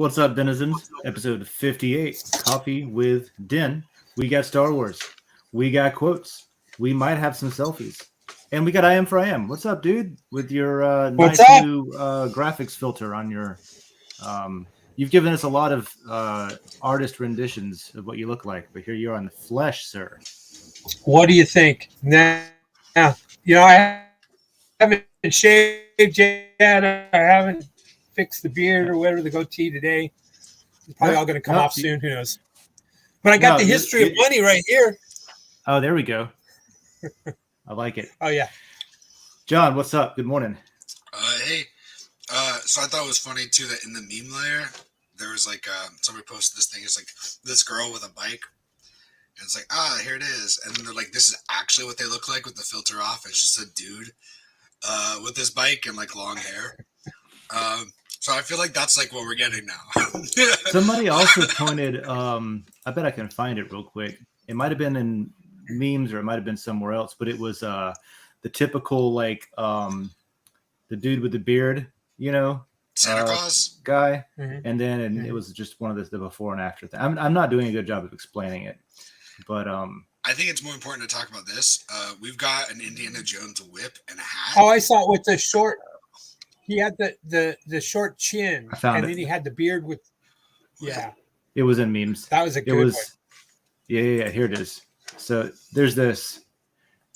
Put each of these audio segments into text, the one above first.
What's up, Denizens? Episode 58, Coffee with Den. We got Star Wars. We got quotes. We might have some selfies. And we got I Am for I Am. What's up, dude? With your nice new graphics filter on your... you've given us a lot of artist renditions of what you look like, but here you are in the flesh, sir. What do you think? Now, I haven't shaved yet. I haven't fixed the beard or whatever, the goatee today. It's probably all going to come off soon. Who knows? But I got the history of money right here. Oh, there we go. I like it. Oh, yeah. John, what's up? Good morning. Hey. So I thought it was funny, too, that in the meme layer, there was like, somebody posted this thing. It's like this girl with a bike. And it's like, here it is. And then they're like, this is actually what they look like with the filter off. It's just a dude with this bike and like long hair. So I feel like that's like what we're getting now. Somebody also pointed, I bet I can find it real quick. It might have been in memes or it might have been somewhere else, but it was the typical like the dude with the beard, Santa Claus guy. Mm-hmm. And then it was just one of the before and after thing. I'm not doing a good job of explaining it, but I think it's more important to talk about this. We've got an Indiana Jones whip and a hat. Oh, I saw it with the short. He had the short chin, and then he had the beard with. Yeah, it was in memes. That was a good one. Yeah. Here it is. So there's this,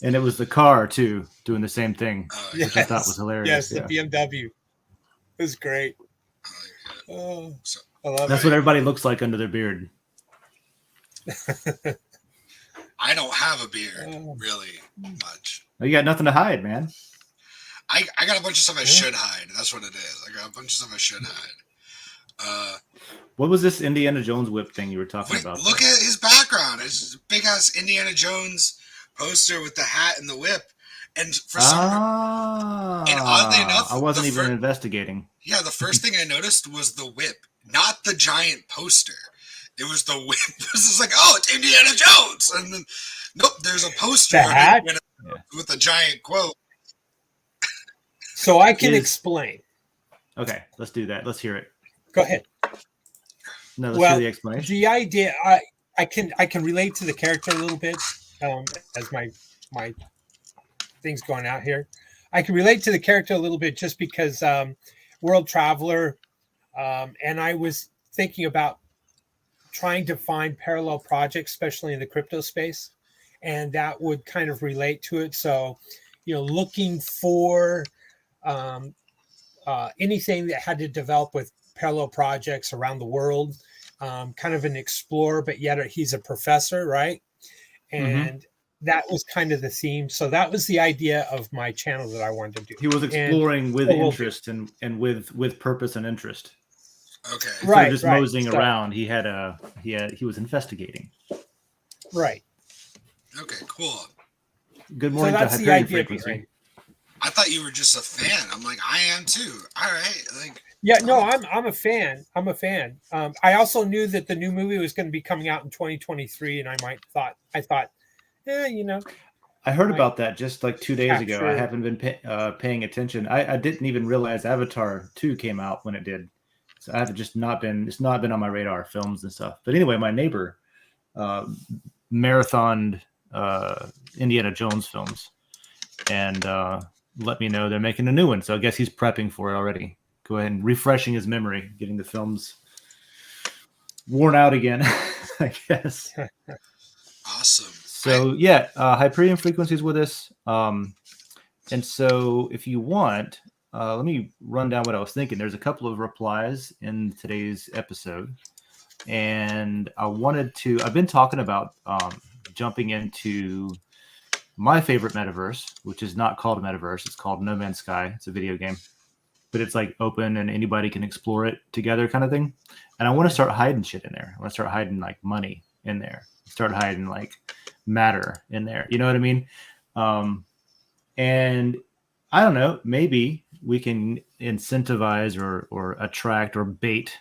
and it was the car too doing the same thing, which I thought was hilarious. Yes, the BMW. It was great. Oh, I love That's it. what everybody looks like under their beard. I don't have a beard, really much. You got nothing to hide, man. I got a bunch of stuff I should hide. That's what it is. I got a bunch of stuff I should hide. What was this Indiana Jones whip thing you were talking about? Look at his background. It's a big ass Indiana Jones poster with the hat and the whip. And for some and oddly enough, I wasn't even investigating. Yeah, the first thing I noticed was the whip, not the giant poster. It was the whip. This is like, it's Indiana Jones. And then, nope, there's a poster with a giant quote. So I can explain. Okay, let's do that. Let's hear it. Go ahead. No, let's hear the explanation. The idea, I can relate to the character a little bit as my things going out here. I can relate to the character a little bit just because world traveler, and I was thinking about trying to find parallel projects, especially in the crypto space, and that would kind of relate to it. So, looking for anything that had to develop with parallel projects around the world, kind of an explorer, but yet he's a professor, right? And that was kind of the theme. So that was the idea of my channel that I wanted to do. He was exploring with interest and with purpose and interest. Okay. Instead of just moseying around, he was investigating. Right. Okay, cool. Good morning to Hyperion Frequency. I thought you were just a fan. I'm like, I am too. All right. I'm a fan. I also knew that the new movie was going to be coming out in 2023, and I thought, I heard about that just like 2 days ago. I haven't been paying attention. I didn't even realize Avatar 2 came out when it did. So I have just it's not been on my radar, films and stuff. But anyway, my neighbor marathoned Indiana Jones films and let me know they're making a new one. So I guess he's prepping for it already. Go ahead and refreshing his memory, getting the films worn out again, I guess. Awesome. So Hyperion Frequency is with us. And so if you want, let me run down what I was thinking. There's a couple of replies in today's episode. And I've been talking about jumping into my favorite metaverse, which is not called a metaverse. It's called No Man's Sky. It's a video game. But it's like open and anybody can explore it together kind of thing. And I want to start hiding shit in there. I want to start hiding like money in there. Start hiding like matter in there. You know what I mean? And I don't know, maybe we can incentivize or attract or bait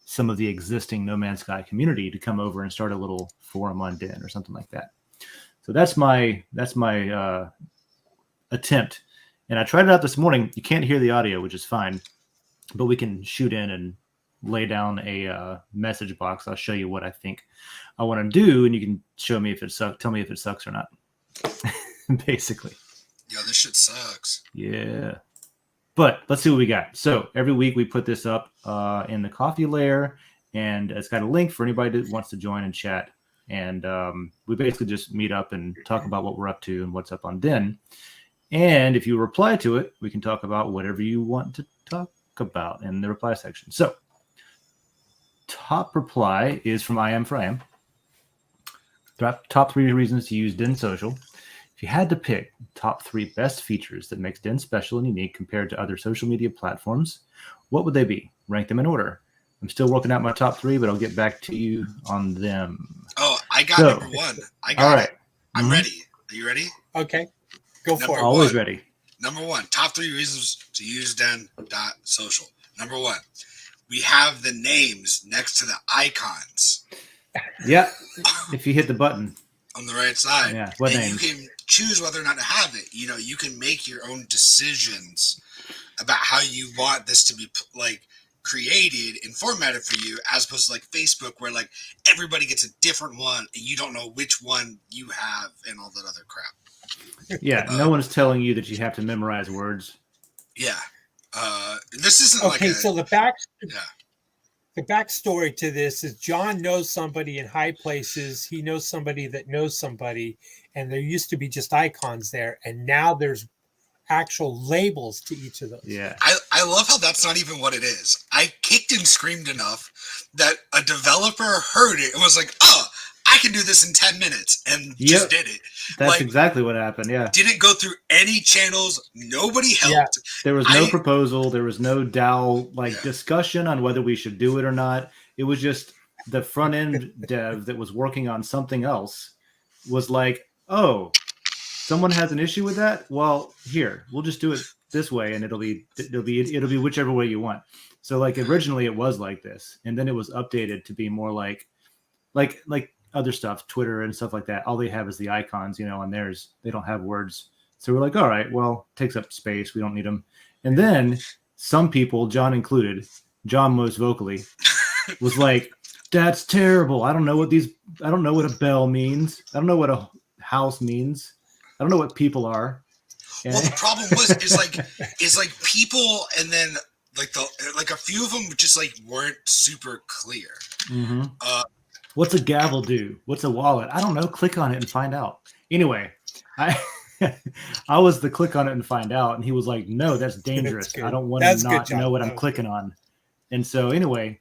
some of the existing No Man's Sky community to come over and start a little forum on Den or something like that. So that's my attempt. And I tried it out this morning. You can't hear the audio, which is fine, but we can shoot in and lay down a message box. I'll show you what I think I want to do, and you can show me if it sucks. Tell me if it sucks or not. Basically. Yo, this shit sucks. Yeah. But let's see what we got. So every week we put this up in the coffee layer, and it's got a link for anybody that wants to join and chat. And we basically just meet up and talk about what we're up to and what's up on Den. And if you reply to it, we can talk about whatever you want to talk about in the reply section. So top reply is from I Am for I Am. Top 3 reasons to use Den.social. If you had to pick top 3 best features that makes Den special and unique compared to other social media platforms, what would they be? Rank them in order. I'm still working out my top 3, but I'll get back to you on them. Oh, I got number 1. I got all right. it. I'm ready. Are you ready? Okay. Go for it. Always ready. Number 1, top 3 reasons to use Den.social. Number 1, we have the names next to the icons. Yeah. If you hit the button on the right side. Yeah. What and names? You can choose whether or not to have it. You know, you can make your own decisions about how you want this to be like created and formatted for you, as opposed to like Facebook, where like everybody gets a different one and you don't know which one you have and all that other crap. Yeah, no one's telling you that you have to memorize words. Yeah. This isn't okay, like so the backstory to this is John knows somebody in high places. He knows somebody that knows somebody, and there used to be just icons there, and now there's actual labels to each of those. Yeah. I love how that's not even what it is. I kicked and screamed enough that a developer heard it and was like, oh, I can do this in 10 minutes, and just did it. That's like, exactly what happened, yeah. Didn't go through any channels. Nobody helped. Yeah. There was no proposal. There was no DAO discussion on whether we should do it or not. It was just the front end dev that was working on something else was like, oh, someone has an issue with that? Well, here, we'll just do it this way, and it'll be whichever way you want. So like originally it was like this, and then it was updated to be more like other stuff, Twitter and stuff like that. All they have is the icons, and theirs, they don't have words. So we're like, all right, well, it takes up space. We don't need them. And then some people, John included, John most vocally, was like, that's terrible. I don't know what a bell means. I don't know what a house means. I don't know what people are. And well, the problem is like people, and then like a few of them just like weren't super clear. Mm-hmm. What's a gavel do? What's a wallet? I don't know. Click on it and find out. Anyway, I was the click on it and find out, and he was like, "No, that's dangerous. I don't want to not know what I'm clicking on." And so, anyway,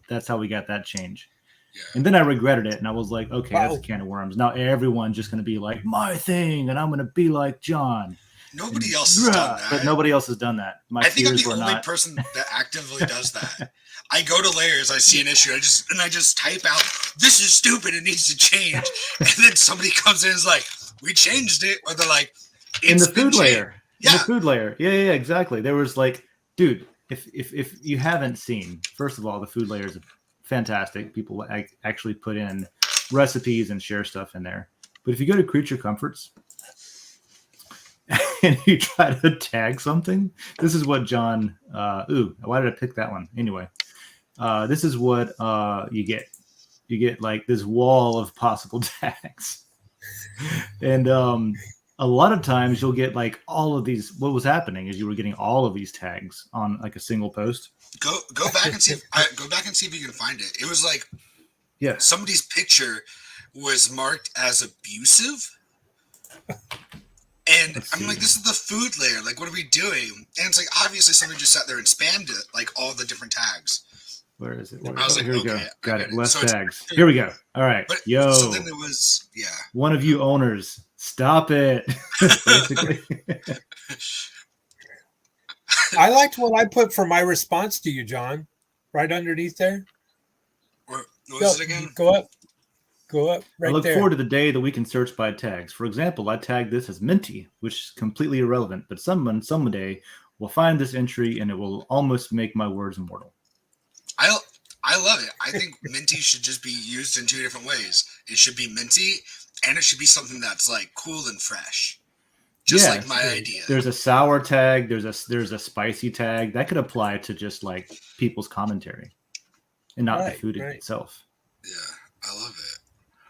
that's how we got that change. Yeah. And then I regretted it, and I was like, "Okay, that's a can of worms. Now everyone's just going to be like my thing, and I'm going to be like John." Nobody else has done that. But nobody else has done that. I think I'm the only person that actively does that. I go to layers, I see an issue, I just type out, this is stupid, it needs to change. And then somebody comes in and is like, we changed it. Or they're like, in the food layer. Yeah. In the food layer. Yeah, exactly. There was like, dude, if you haven't seen, first of all, the food layer is fantastic. People actually put in recipes and share stuff in there. But if you go to Creature Comforts, and you try to tag something, this is what John, why did I pick that one? Anyway, this is what you get. You get like this wall of possible tags. And a lot of times you'll get like all of these. What was happening is you were getting all of these tags on like a single post. Go back and see if you can find it. It was like, yeah, somebody's picture was marked as abusive. And I'm like, this is the food layer. Like, what are we doing? And it's like, obviously, somebody just sat there and spammed it, like all the different tags. Where is it? Here we go. Got it. Less tags. Here we go. All right. But, so then it was, one of you owners, stop it. Basically. I liked what I put for my response to you, John. Right underneath there. What was it again? Go up. Right there. I look forward to the day that we can search by tags. For example, I tagged this as minty, which is completely irrelevant, but someday will find this entry and it will almost make my words immortal. I love it. I think minty should just be used in 2 different ways. It should be minty, and it should be something that's like cool and fresh. Just Yeah, like my idea. there's a sour tag. There's a spicy tag that could apply to just like people's commentary, and not the food itself. Yeah, I love it.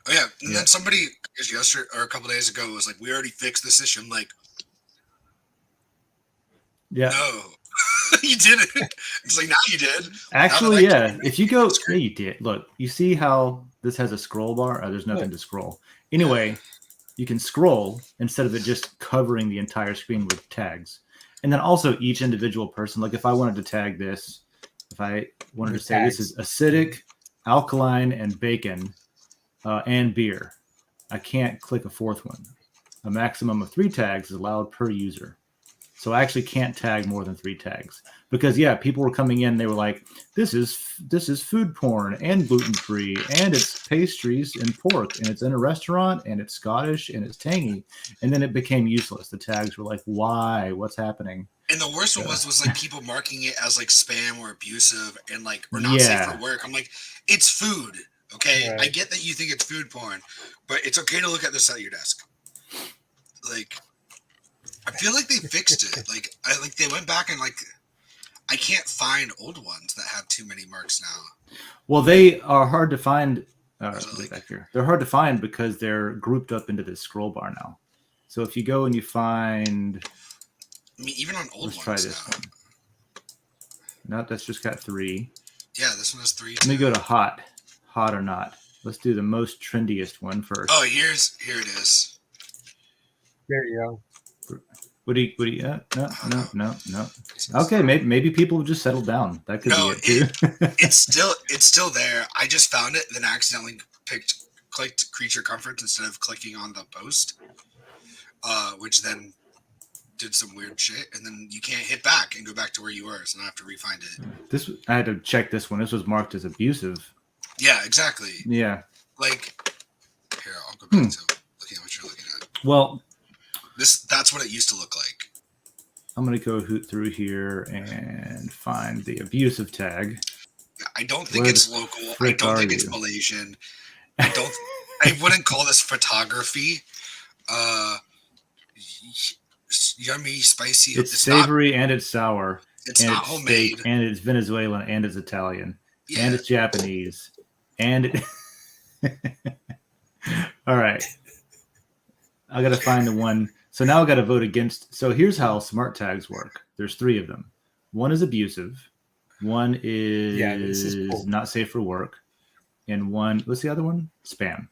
Oh yeah, and then somebody yesterday or a couple days ago was like, "We already fixed this issue." I'm like, yeah, "No, you didn't." It's like, "Now you did." Actually, yeah. If you go, yeah, you did. Look, you see how this has a scroll bar? There's nothing to scroll. Anyway, you can scroll instead of it just covering the entire screen with tags. And then also each individual person, like if I wanted to tag this, if I wanted to say this is acidic, alkaline, and bacon, and beer, I can't click a fourth one. A maximum of 3 tags is allowed per user. So I actually can't tag more than 3 tags because people were coming in. They were like, "This is food porn and gluten free, and it's pastries and pork, and it's in a restaurant, and it's Scottish, and it's tangy." And then it became useless. The tags were like, "Why? What's happening?" And the worst one was like people marking it as like spam or abusive and like or not safe for work. I'm like, it's food, okay? Right. I get that you think it's food porn, but it's okay to look at this at your desk. Like. I feel like they fixed it. Like they went back and like I can't find old ones that have too many marks now. Well, they are hard to find. Back here. They're hard to find because they're grouped up into this scroll bar now. So if you go and you find, I mean, even on old ones. Let's try this one. No, that's just got 3. Yeah, this one has 3. Let me go to hot or not. Let's do the most trendiest one first. Oh, here it is. There you go. Would he? No. Okay, maybe people have just settled down. That could be it too. it's still there. I just found it, then accidentally clicked creature comforts instead of clicking on the post, which then did some weird shit, and then you can't hit back and go back to where you were, so I have to re-find it. I had to check this one. This was marked as abusive. Yeah, exactly. Yeah. Like, here, I'll go back to looking at what you're looking at. Well. That's what it used to look like. I'm going to go through here and find the abusive tag. I don't think it's local. I don't think it's Malaysian. I wouldn't call this photography. Yummy, spicy. It's savory and it's sour. It's not homemade. And it's Venezuelan and it's Italian. Yeah. And it's Japanese. And all right. I got to find the one. So now I got to vote against. So here's how smart tags work. There's 3 of them. One is abusive. One is not safe for work. And one, what's the other one? Spam.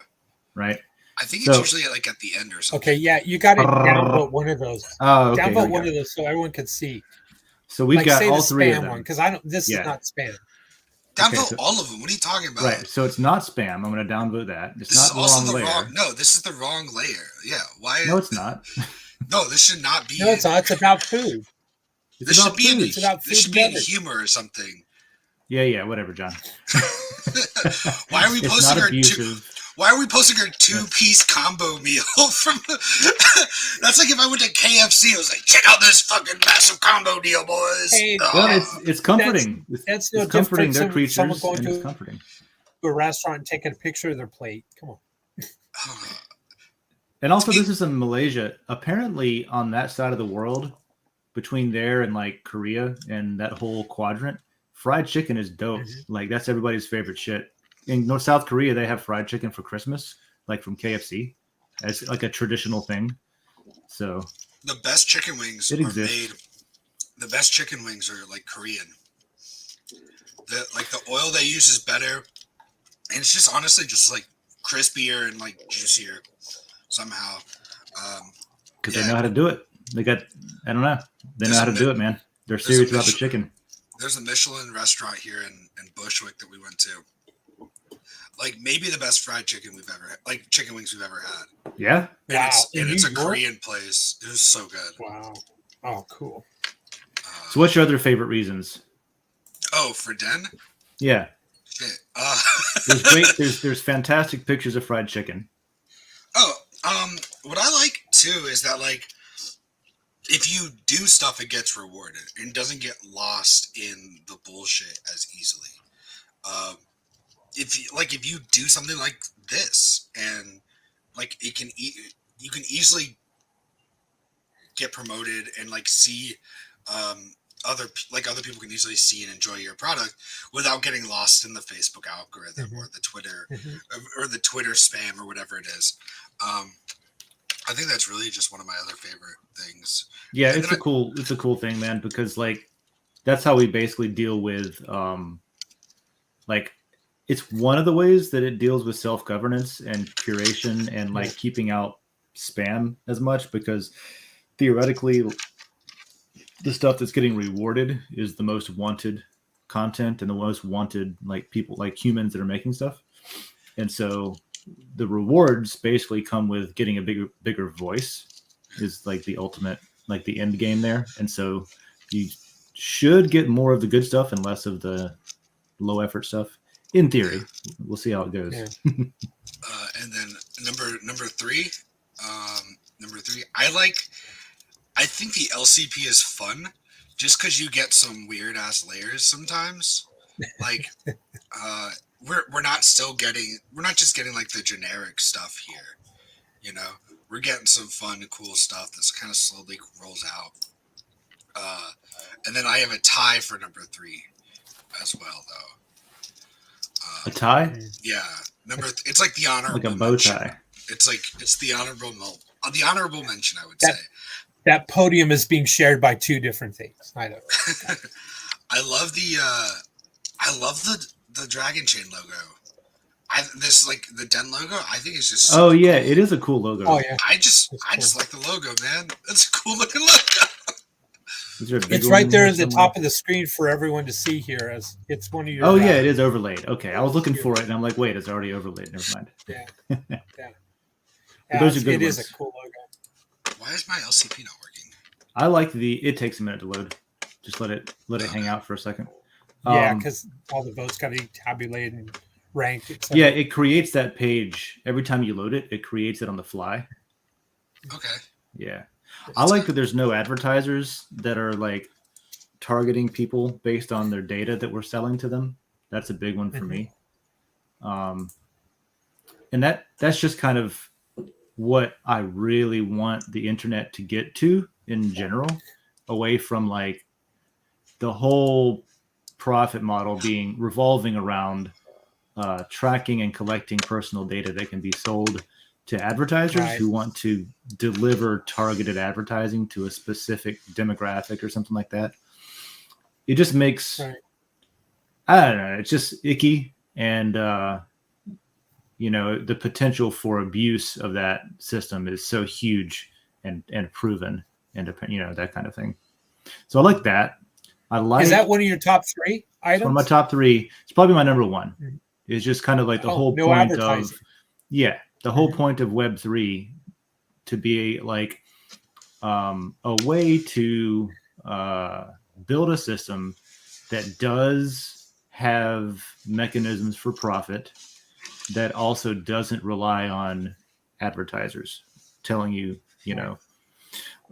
Right? I think it's usually like at the end or something. Okay, yeah, you got to downvote one of those. Oh, okay. Downvote one of those so everyone can see. So we've got all 3 of them. Because this is not spam. Downvote all of them. What are you talking about? Right. So it's not spam. I'm going to downvote that. It's this not is the wrong layer. No, this is the wrong layer. Yeah. Why? No, it's not. No, this should not be. No, it's not. It's about food. This should be in humor or something. Yeah. Whatever, John. Why are we posting our Why are we posting our 2-piece combo meal from? That's like if I went to KFC, I was like, check out this fucking massive combo deal, boys. Hey, it's comforting. It's no comforting. They're creatures, and it's comforting. To a restaurant and taking a picture of their plate. Come on. And also, this is in Malaysia. Apparently, on that side of the world, between there and like Korea and that whole quadrant, fried chicken is dope. Mm-hmm. Like that's everybody's favorite shit. In South Korea, they have fried chicken for Christmas, like from KFC, as like a traditional thing. So the best chicken wings are made. The best chicken wings are like Korean. The oil they use is better, and it's just honestly just like crispier and like juicier somehow. Because they know how to do it. They know how to do it, man. They're serious about the chicken. There's a Michelin restaurant here in Bushwick that we went to. Like maybe the best fried chicken we've ever had, like chicken wings we've ever had. Yeah. And it's a Korean place. It was so good. Wow. Oh, cool. So what's your other favorite reasons? Oh, for Den? Yeah. Shit. There's fantastic pictures of fried chicken. Oh, what I like too is that like if you do stuff, it gets rewarded and doesn't get lost in the bullshit as easily. If you do something like this and like you can easily get promoted and like see other people can easily see and enjoy your product without getting lost in the Facebook algorithm or the Twitter or the Twitter spam or whatever it is. I think that's really just one of my other favorite things. Yeah, And it's a cool thing, man, because like that's how we basically deal with like it's one of the ways that it deals with self-governance and curation and like keeping out spam as much, because theoretically the stuff that's getting rewarded is the most wanted content and the most wanted like people, like humans that are making stuff. And so the rewards basically come with getting a bigger voice is like the ultimate, like the end game there. And so you should get more of the good stuff and less of the low effort stuff in theory. We'll see how it goes. And then number three, I think the LCP is fun just because you get some weird ass layers sometimes. Like, we're not just getting like the generic stuff here. You know, we're getting some fun, cool stuff that's kind of slowly rolls out. And then I have a tie for number 3 as well, though. A tie? Yeah, it's like the honorable, like a bow tie. Mention. It's the honorable mention, I would say. That podium is being shared by 2 different things. I know. I love the Dragon Chain logo. The Den logo. I think it's just. Oh yeah, cool. It is a cool logo. Oh yeah, I just like the logo, man. It's a cool looking logo. It's right there at the top of the screen for everyone to see here, as it's one of your. Oh yeah, it is overlaid. Okay, I was looking for it and I'm like, wait, it's already overlaid. Never mind. Yeah. Those are good it ones. Is a cool logo. Why is my LCP not working? I like it takes a minute to load. Just let it hang out for a second. Yeah, because all the votes got to be tabulated and ranked. Etc. Yeah, it creates that page every time you load it. It creates it on the fly. Okay. Yeah, I like that there's no advertisers that are like targeting people based on their data that we're selling to them. That's a big one for me. And that's just kind of what I really want the internet to get to in general, away from like the whole profit model being revolving around tracking and collecting personal data that can be sold to advertisers who want to deliver targeted advertising to a specific demographic or something like that. It just makes, I don't know, it's just icky. And, the potential for abuse of that system is so huge and proven, and, that kind of thing. So I like that. Is that one of your top 3 items? One of my top 3. It's probably my number 1. It's just kind of like the whole point of, the whole point of Web3 to be like a way to build a system that does have mechanisms for profit that also doesn't rely on advertisers telling you,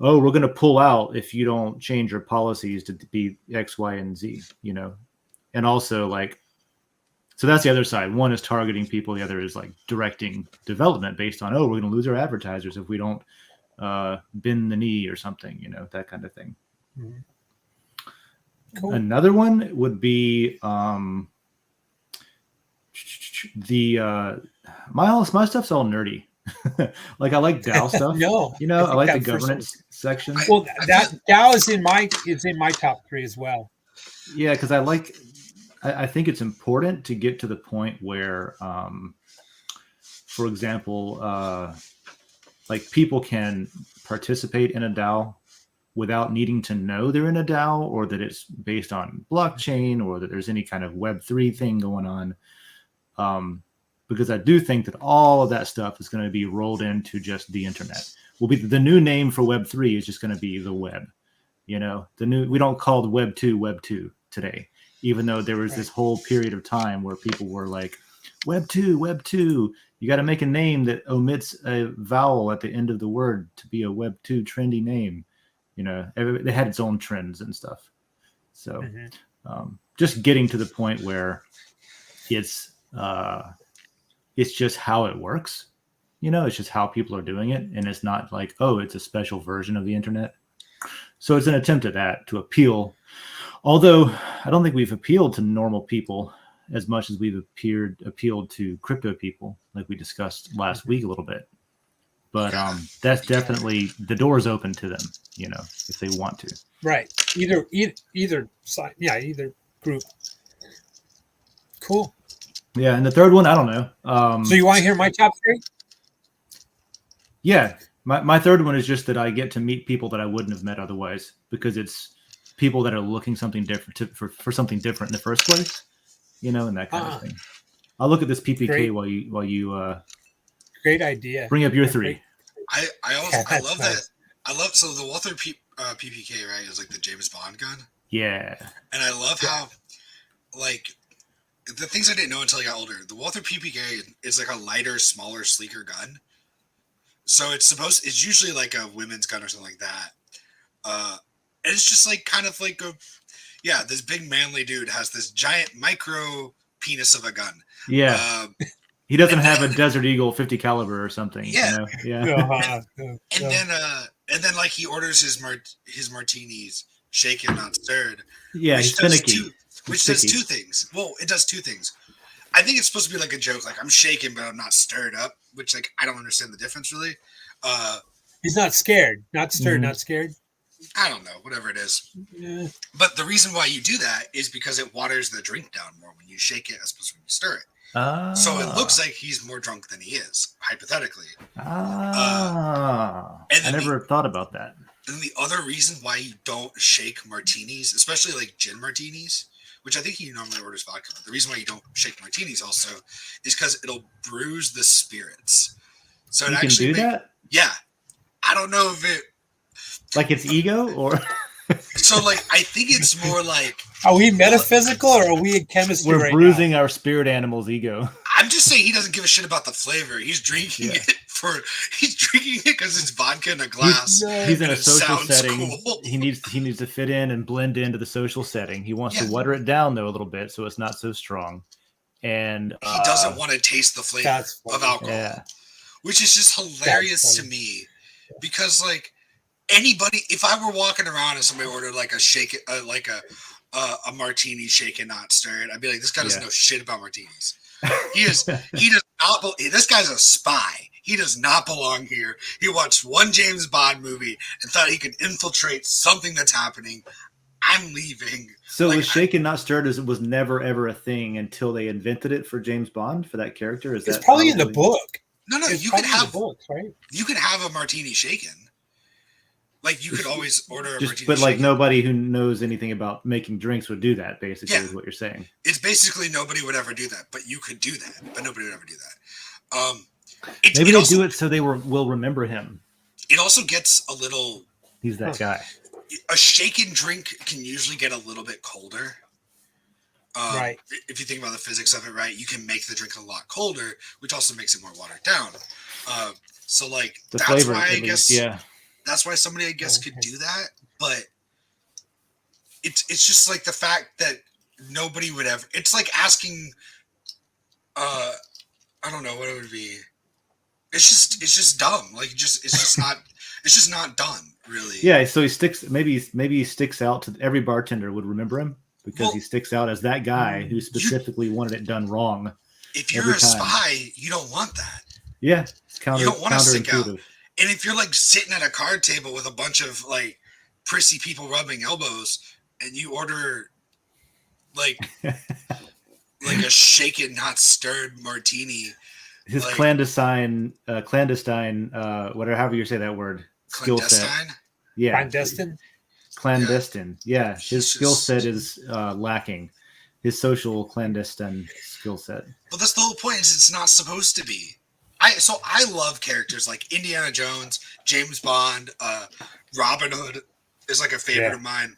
oh, we're going to pull out if you don't change your policies to be X, Y, and Z, and also like, so that's the other side. One is targeting people. The other is like directing development based on, we're going to lose our advertisers if we don't bend the knee or something, that kind of thing. Mm-hmm. Cool. Another one would be my stuff's all nerdy. Like I like DAO stuff. I like the governance section. Well, that DAO is in my top 3 as well. Yeah, because I think it's important to get to the point where, for example, like people can participate in a DAO without needing to know they're in a DAO, or that it's based on blockchain, or that there's any kind of Web3 thing going on. Because I do think that all of that stuff is going to be rolled into just the internet. Will be the new name for Web3 is just going to be the web. We don't call it Web 2 today, even though there was this whole period of time where people were like, Web 2, you got to make a name that omits a vowel at the end of the word to be a Web 2 trendy name. It had its own trends and stuff. So just getting to the point where it's just how it works. It's just how people are doing it. And it's not like, it's a special version of the internet. So it's an attempt at that to appeal. Although I don't think we've appealed to normal people as much as we've appealed to crypto people, like we discussed last week a little bit. But that's definitely the door's open to them, if they want to. Right. Either side. Yeah, either group. Cool. Yeah, and the third one, I don't know. So you want to hear my top 3? Yeah, my third one is just that I get to meet people that I wouldn't have met otherwise, because it's people that are looking something different for something different in the first place, and that kind of thing. I'll look at this PPK Great. while you great idea. Bring up your 3. I love nice. that. I love so the Walther PPK, right, is like the James Bond gun. Yeah, and I love how like the things I didn't know until I got older. The Walther PPK is like a lighter, smaller, sleeker gun. So it's usually like a women's gun or something like that. And it's just like kind of like this big manly dude has this giant micro penis of a gun. Yeah. He doesn't have a Desert Eagle 50 caliber or something. Yeah. Yeah. And then like he orders his martinis shaken, not stirred. Yeah, he's finicky. Which does 2 things. Well, it does 2 things. I think it's supposed to be like a joke, like I'm shaken, but I'm not stirred up, which like I don't understand the difference really. He's not scared, not stirred, not scared. I don't know, whatever it is. Yeah. But the reason why you do that is because it waters the drink down more when you shake it as opposed to when you stir it. So it looks like he's more drunk than he is, hypothetically. And I never thought about that. And the other reason why you don't shake martinis, especially like gin martinis, which I think he normally orders vodka. The reason why you don't shake martinis also is because it'll bruise the spirits. So you can do that? Yeah. I don't know if it... Like it's ego or... So like, I think it's more like... Are we metaphysical or are we in chemistry We're bruising our spirit animal's ego. I'm just saying he doesn't give a shit about the flavor. He's drinking it because it's vodka in a glass. He's in a social setting. Cool. He needs to fit in and blend into the social setting. He wants to water it down though a little bit so it's not so strong. And he doesn't want to taste the flavor of alcohol, which is just hilarious to me because like anybody, if I were walking around and somebody ordered like a martini shaken not stirred, I'd be like, this guy doesn't know shit about martinis. He does not. This guy's a spy. He does not belong here. He watched one James Bond movie and thought he could infiltrate something that's happening. I'm leaving. So was shaken not stirred was never ever a thing until they invented it for James Bond for that character. Is it's probably in the book? No, it's you could have books, right? You could have a martini shaken. Like you could always order a martini. But like nobody who knows anything about making drinks would do that. Basically, is what you're saying. It's basically nobody would ever do that, but you could do that. But nobody would ever do that. Maybe they'll do it so they will remember him. It also gets a little. He's that guy. A shaken drink can usually get a little bit colder. Right. If you think about the physics of it, right, you can make the drink a lot colder, which also makes it more watered down. So like the that's flavor, why I guess. Yeah. That's why somebody, I guess, could do that, but it's just like the fact that nobody would ever. It's like asking, I don't know what it would be. It's just dumb. Like it's just not done really. Yeah. So he sticks. Maybe he sticks out to every bartender would remember him because he sticks out as that guy who specifically wanted it done wrong. If you're a spy, you don't want that. Yeah, it's you don't want to stick out. counterintuitive. And if you're like sitting at a card table with a bunch of like prissy people rubbing elbows and you order like a shaken, not stirred martini. His clandestine, whatever, however you say that word, skill set. Yeah. Clandestine. Yeah. His skill set is lacking. His social clandestine skill set. But that's the whole point is it's not supposed to be. I love characters like Indiana Jones, James Bond, Robin Hood is like a favorite of mine.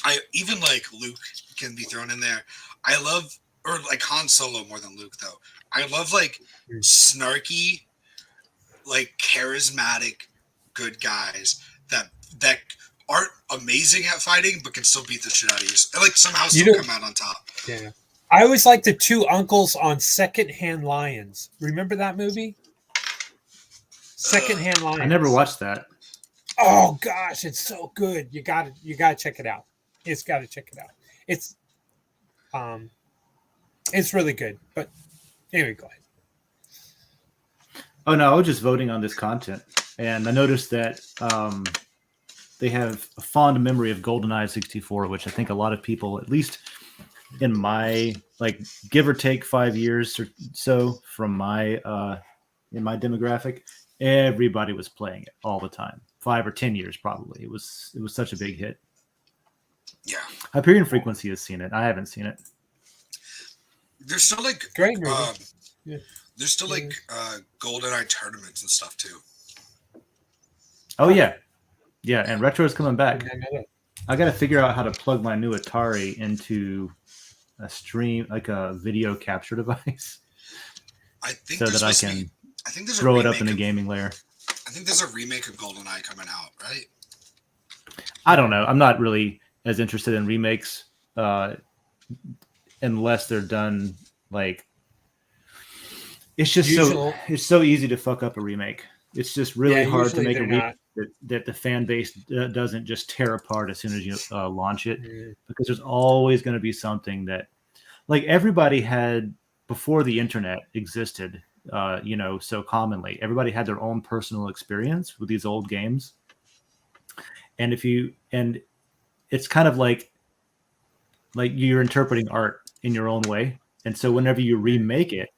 I even like Luke can be thrown in there. I love or like Han Solo more than Luke though. I love like snarky, like charismatic good guys that aren't amazing at fighting but can still beat the shit out of you. And like somehow still come out on top. Yeah. I always like the 2 uncles on Secondhand Lions. Remember that movie? Secondhand Lions. I never watched that. Oh gosh, it's so good. You got to check it out. It's got to check it out. It's um it's really good. But anyway, go ahead. Oh no, I was just voting on this content, and I noticed that they have a fond memory of GoldenEye 64, which I think a lot of people, at least in my like give or take 5 years or so from my in my demographic, everybody was playing it all the time. 5 or 10 years probably. It was such a big hit. Yeah. Hyperion Frequency has seen it. I haven't seen it. There's still like Great movie. Yeah. there's still like GoldenEye tournaments and stuff too. Oh yeah. Yeah, and retro is coming back. I know that. I got to figure out how to plug my new Atari into a stream, like a video capture device, I think so there's that I supposed to can be, I think there's throw a it up in remake the gaming layer. I think there's a remake of GoldenEye coming out, right? I don't know. I'm not really as interested in remakes unless they're done like. It's just it's so easy to fuck up a remake. It's just really hard to make a remake that the fan base doesn't just tear apart as soon as you launch it, because there's always going to be something that, like, everybody had before the internet existed, so commonly. Everybody had their own personal experience with these old games, and it's kind of like you're interpreting art in your own way, and so whenever you remake it,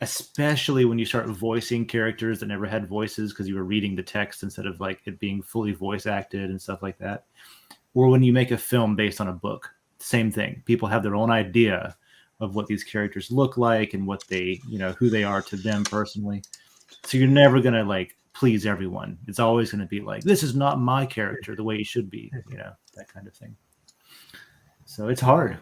especially when you start voicing characters that never had voices because you were reading the text instead of like it being fully voice acted and stuff like that. Or when you make a film based on a book, same thing. People have their own idea of what these characters look like and what they, who they are to them personally. So you're never going to like please everyone. It's always going to be like, this is not my character the way it should be, that kind of thing. So it's hard.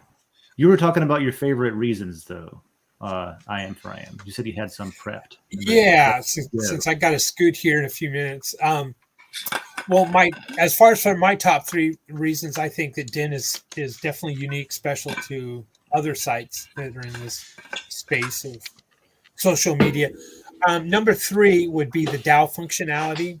You were talking about your favorite reasons though. I am for I am. You said you had some prepped. Yeah, since I got to scoot here in a few minutes. Well, as far as for my top 3 reasons, I think that Den is definitely unique, special to other sites that are in this space of social media. Number 3 would be the DAO functionality.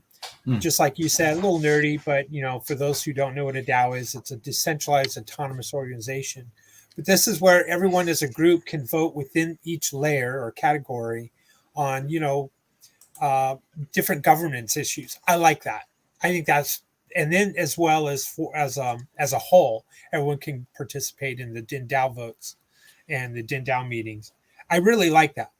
Just like you said, a little nerdy, but for those who don't know what a DAO is, it's a decentralized autonomous organization. But this is where everyone as a group can vote within each layer or category on, different governance issues. I like that. I think that's, and then as well as as a whole, everyone can participate in the DAO votes and the DAO meetings. I really like that.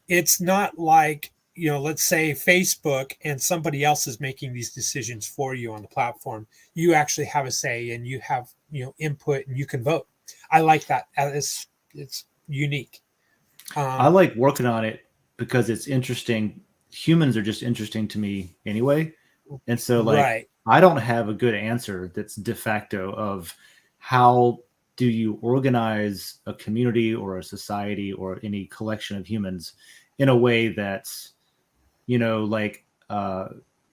It's not like, let's say Facebook and somebody else is making these decisions for you on the platform. You actually have a say and you have, input and you can vote. I like that. It's unique. I like working on it because it's interesting. Humans are just interesting to me anyway. And so I don't have a good answer that's de facto of how do you organize a community or a society or any collection of humans in a way that's,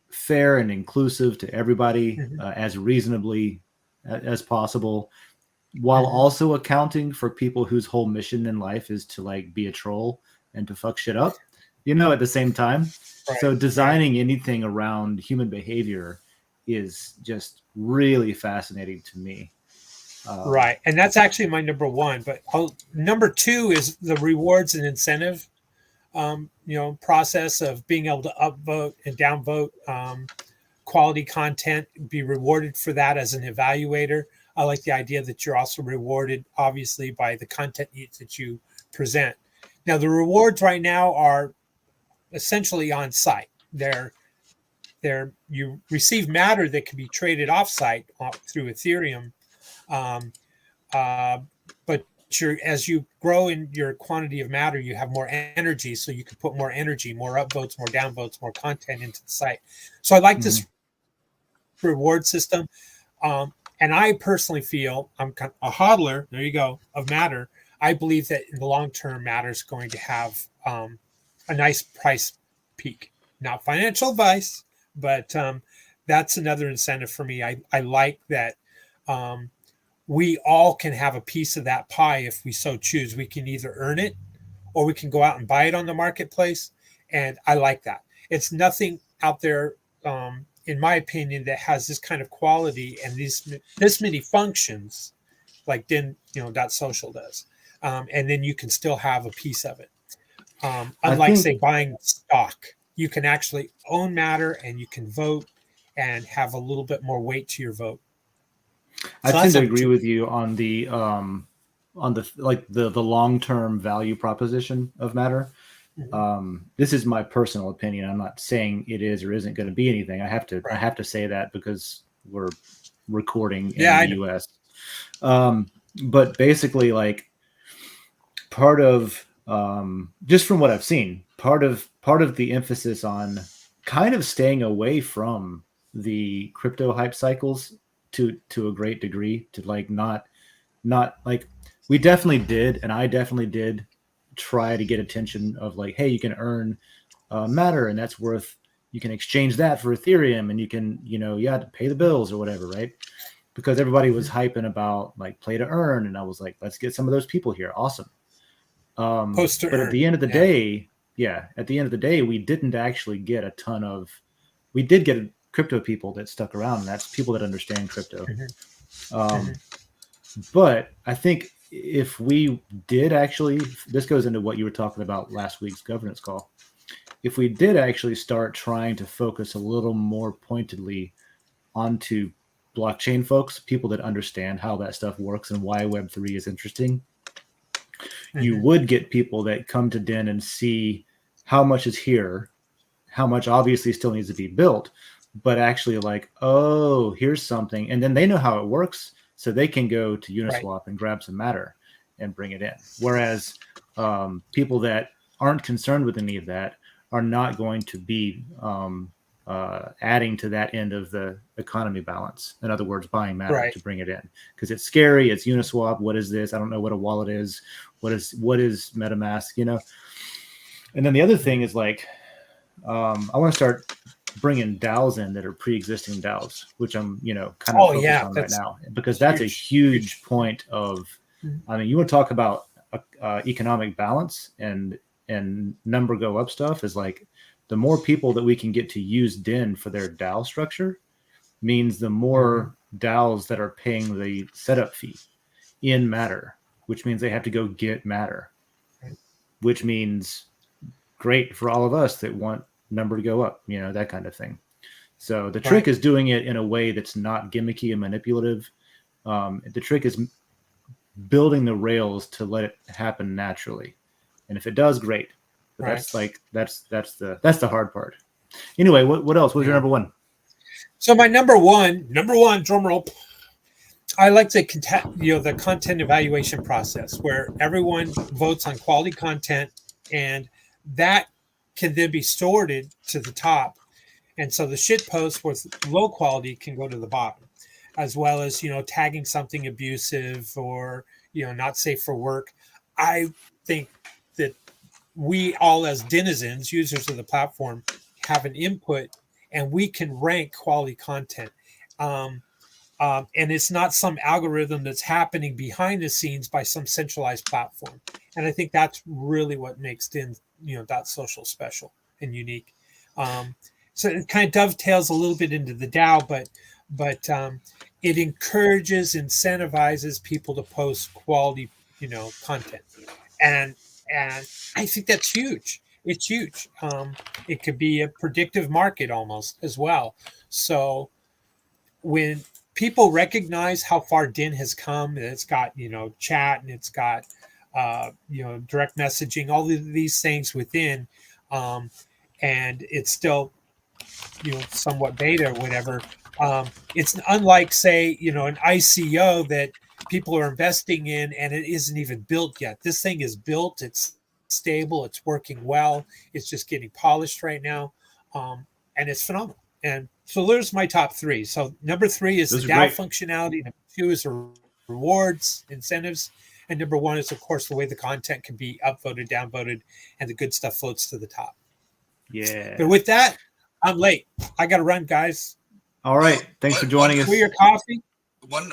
fair and inclusive to everybody, as reasonably as possible, while also accounting for people whose whole mission in life is to like be a troll and to fuck shit up, at the same time. So designing anything around human behavior is just really fascinating to me. Right. And that's actually my number 1, but number 2 is the rewards and incentive, process of being able to upvote and downvote quality content, be rewarded for that as an evaluator. I like the idea that you're also rewarded, obviously, by the content that you present. Now, the rewards right now are essentially on site. You receive matter that can be traded off site through Ethereum, but as you grow in your quantity of matter, you have more energy, so you can put more energy, more upvotes, more downvotes, more content into the site. So I like this reward system. And I personally feel, I'm kind of a hodler, there you go, of matter. I believe that in the long term, matter is going to have a nice price peak. Not financial advice, but that's another incentive for me. I like that we all can have a piece of that pie if we so choose. We can either earn it or we can go out and buy it on the marketplace. And I like that. It's nothing out there in my opinion, that has this kind of quality and this many functions, like Den.social does, and then you can still have a piece of it. Unlike, say, buying stock, you can actually own matter and you can vote and have a little bit more weight to your vote. I tend to agree with you on the like the long-term value proposition of matter. This is my personal opinion. I'm not saying it is or isn't going to be anything. I have to say that because we're recording in the US. But basically, like, part of just from what I've seen, part of the emphasis on kind of staying away from the crypto hype cycles to a great degree, to like not like, we definitely did, and I definitely did try to get attention of like, hey, you can earn matter, and that's worth, you can exchange that for Ethereum, and you can, you have to pay the bills or whatever, right? Because everybody was hyping about like play to earn, and I was like, let's get some of those people here. Awesome. But at the end of the day, we didn't actually get a ton of, we did get crypto people that stuck around, and that's people that understand crypto. But I think if we did actually, this goes into what you were talking about last week's governance call. If we did actually start trying to focus a little more pointedly onto blockchain folks, people that understand how that stuff works and why Web3 is interesting, you would get people that come to Den and see how much is here, how much obviously still needs to be built, but actually like, oh, here's something. And then they know how it works, so they can go to Uniswap and grab some matter and bring it in. Whereas people that aren't concerned with any of that are not going to be adding to that end of the economy balance. In other words, buying matter to bring it in, because it's scary. It's Uniswap. What is this? I don't know what a wallet is. What is MetaMask? And then the other thing is like, I want to start bringing DAOs in that are pre-existing DAOs, which I'm kind of focused on right now, because that's a huge point of, I mean, you want to talk about economic balance and number go up stuff, is like, the more people that we can get to use Den for their DAO structure means the more DAOs that are paying the setup fee in matter, which means they have to go get matter, which means great for all of us that want number to go up, that kind of thing. So the trick is doing it in a way that's not gimmicky and manipulative. The trick is building the rails to let it happen naturally. And if it does, great. But that's the hard part. Anyway, what else? What's your number one? So my number one, drum roll. I like the content evaluation process, where everyone votes on quality content, and that can then be sorted to the top. And so the shit posts with low quality can go to the bottom, as well as, tagging something abusive or, not safe for work. I think that we all, as denizens, users of the platform, have an input, and we can rank quality content. And it's not some algorithm that's happening behind the scenes by some centralized platform. And I think that's really what makes Den.social special and unique. So it kind of dovetails a little bit into the DAO, but it encourages, incentivizes people to post quality, content. And I think that's huge. It's huge. It could be a predictive market almost as well. So when people recognize how far Den has come, and it's got, chat, and it's got, direct messaging, all of these things within, and it's still, somewhat beta or whatever. It's unlike, say, an ICO that people are investing in and it isn't even built yet. This thing is built. It's stable. It's working well. It's just getting polished right now. And it's phenomenal. And so there's my top three. So number 3 is the DAO functionality. Number 2 is the rewards, incentives. And number 1 is, of course, the way the content can be upvoted, downvoted, and the good stuff floats to the top. Yeah. But with that, I'm late. I got to run, guys. All right. Thanks for joining us. For your coffee. One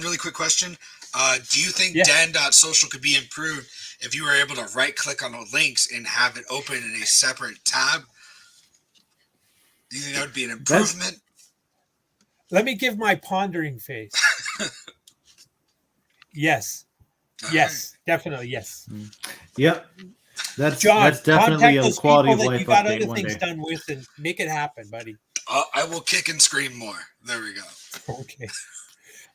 really quick question. Do you think Den.social could be improved if you were able to right-click on the links and have it open in a separate tab? Do you think that would be an improvement? Let me give my pondering face. Yes. Yes. Definitely yes. Yep. That's John, definitely contact a those quality people of that life you got update other one things day. done with and make it happen, buddy. I will kick and scream more. There we go. Okay.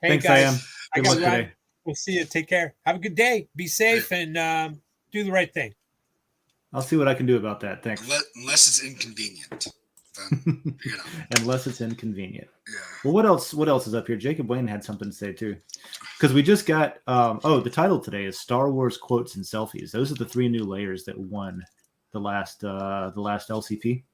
Hey, Thanks, guys. Ian. I Good got luck to run. today. We'll see you. Take care. Have a good day. Be safe and do the right thing. I'll see what I can do about that. Thanks. Unless it's inconvenient. Then, Unless it's inconvenient. Yeah. Well, what else is up here? Jacob Wayne had something to say too, because we just got. The title today is Star Wars quotes and selfies. Those are the 3 new layers that won the last LCP.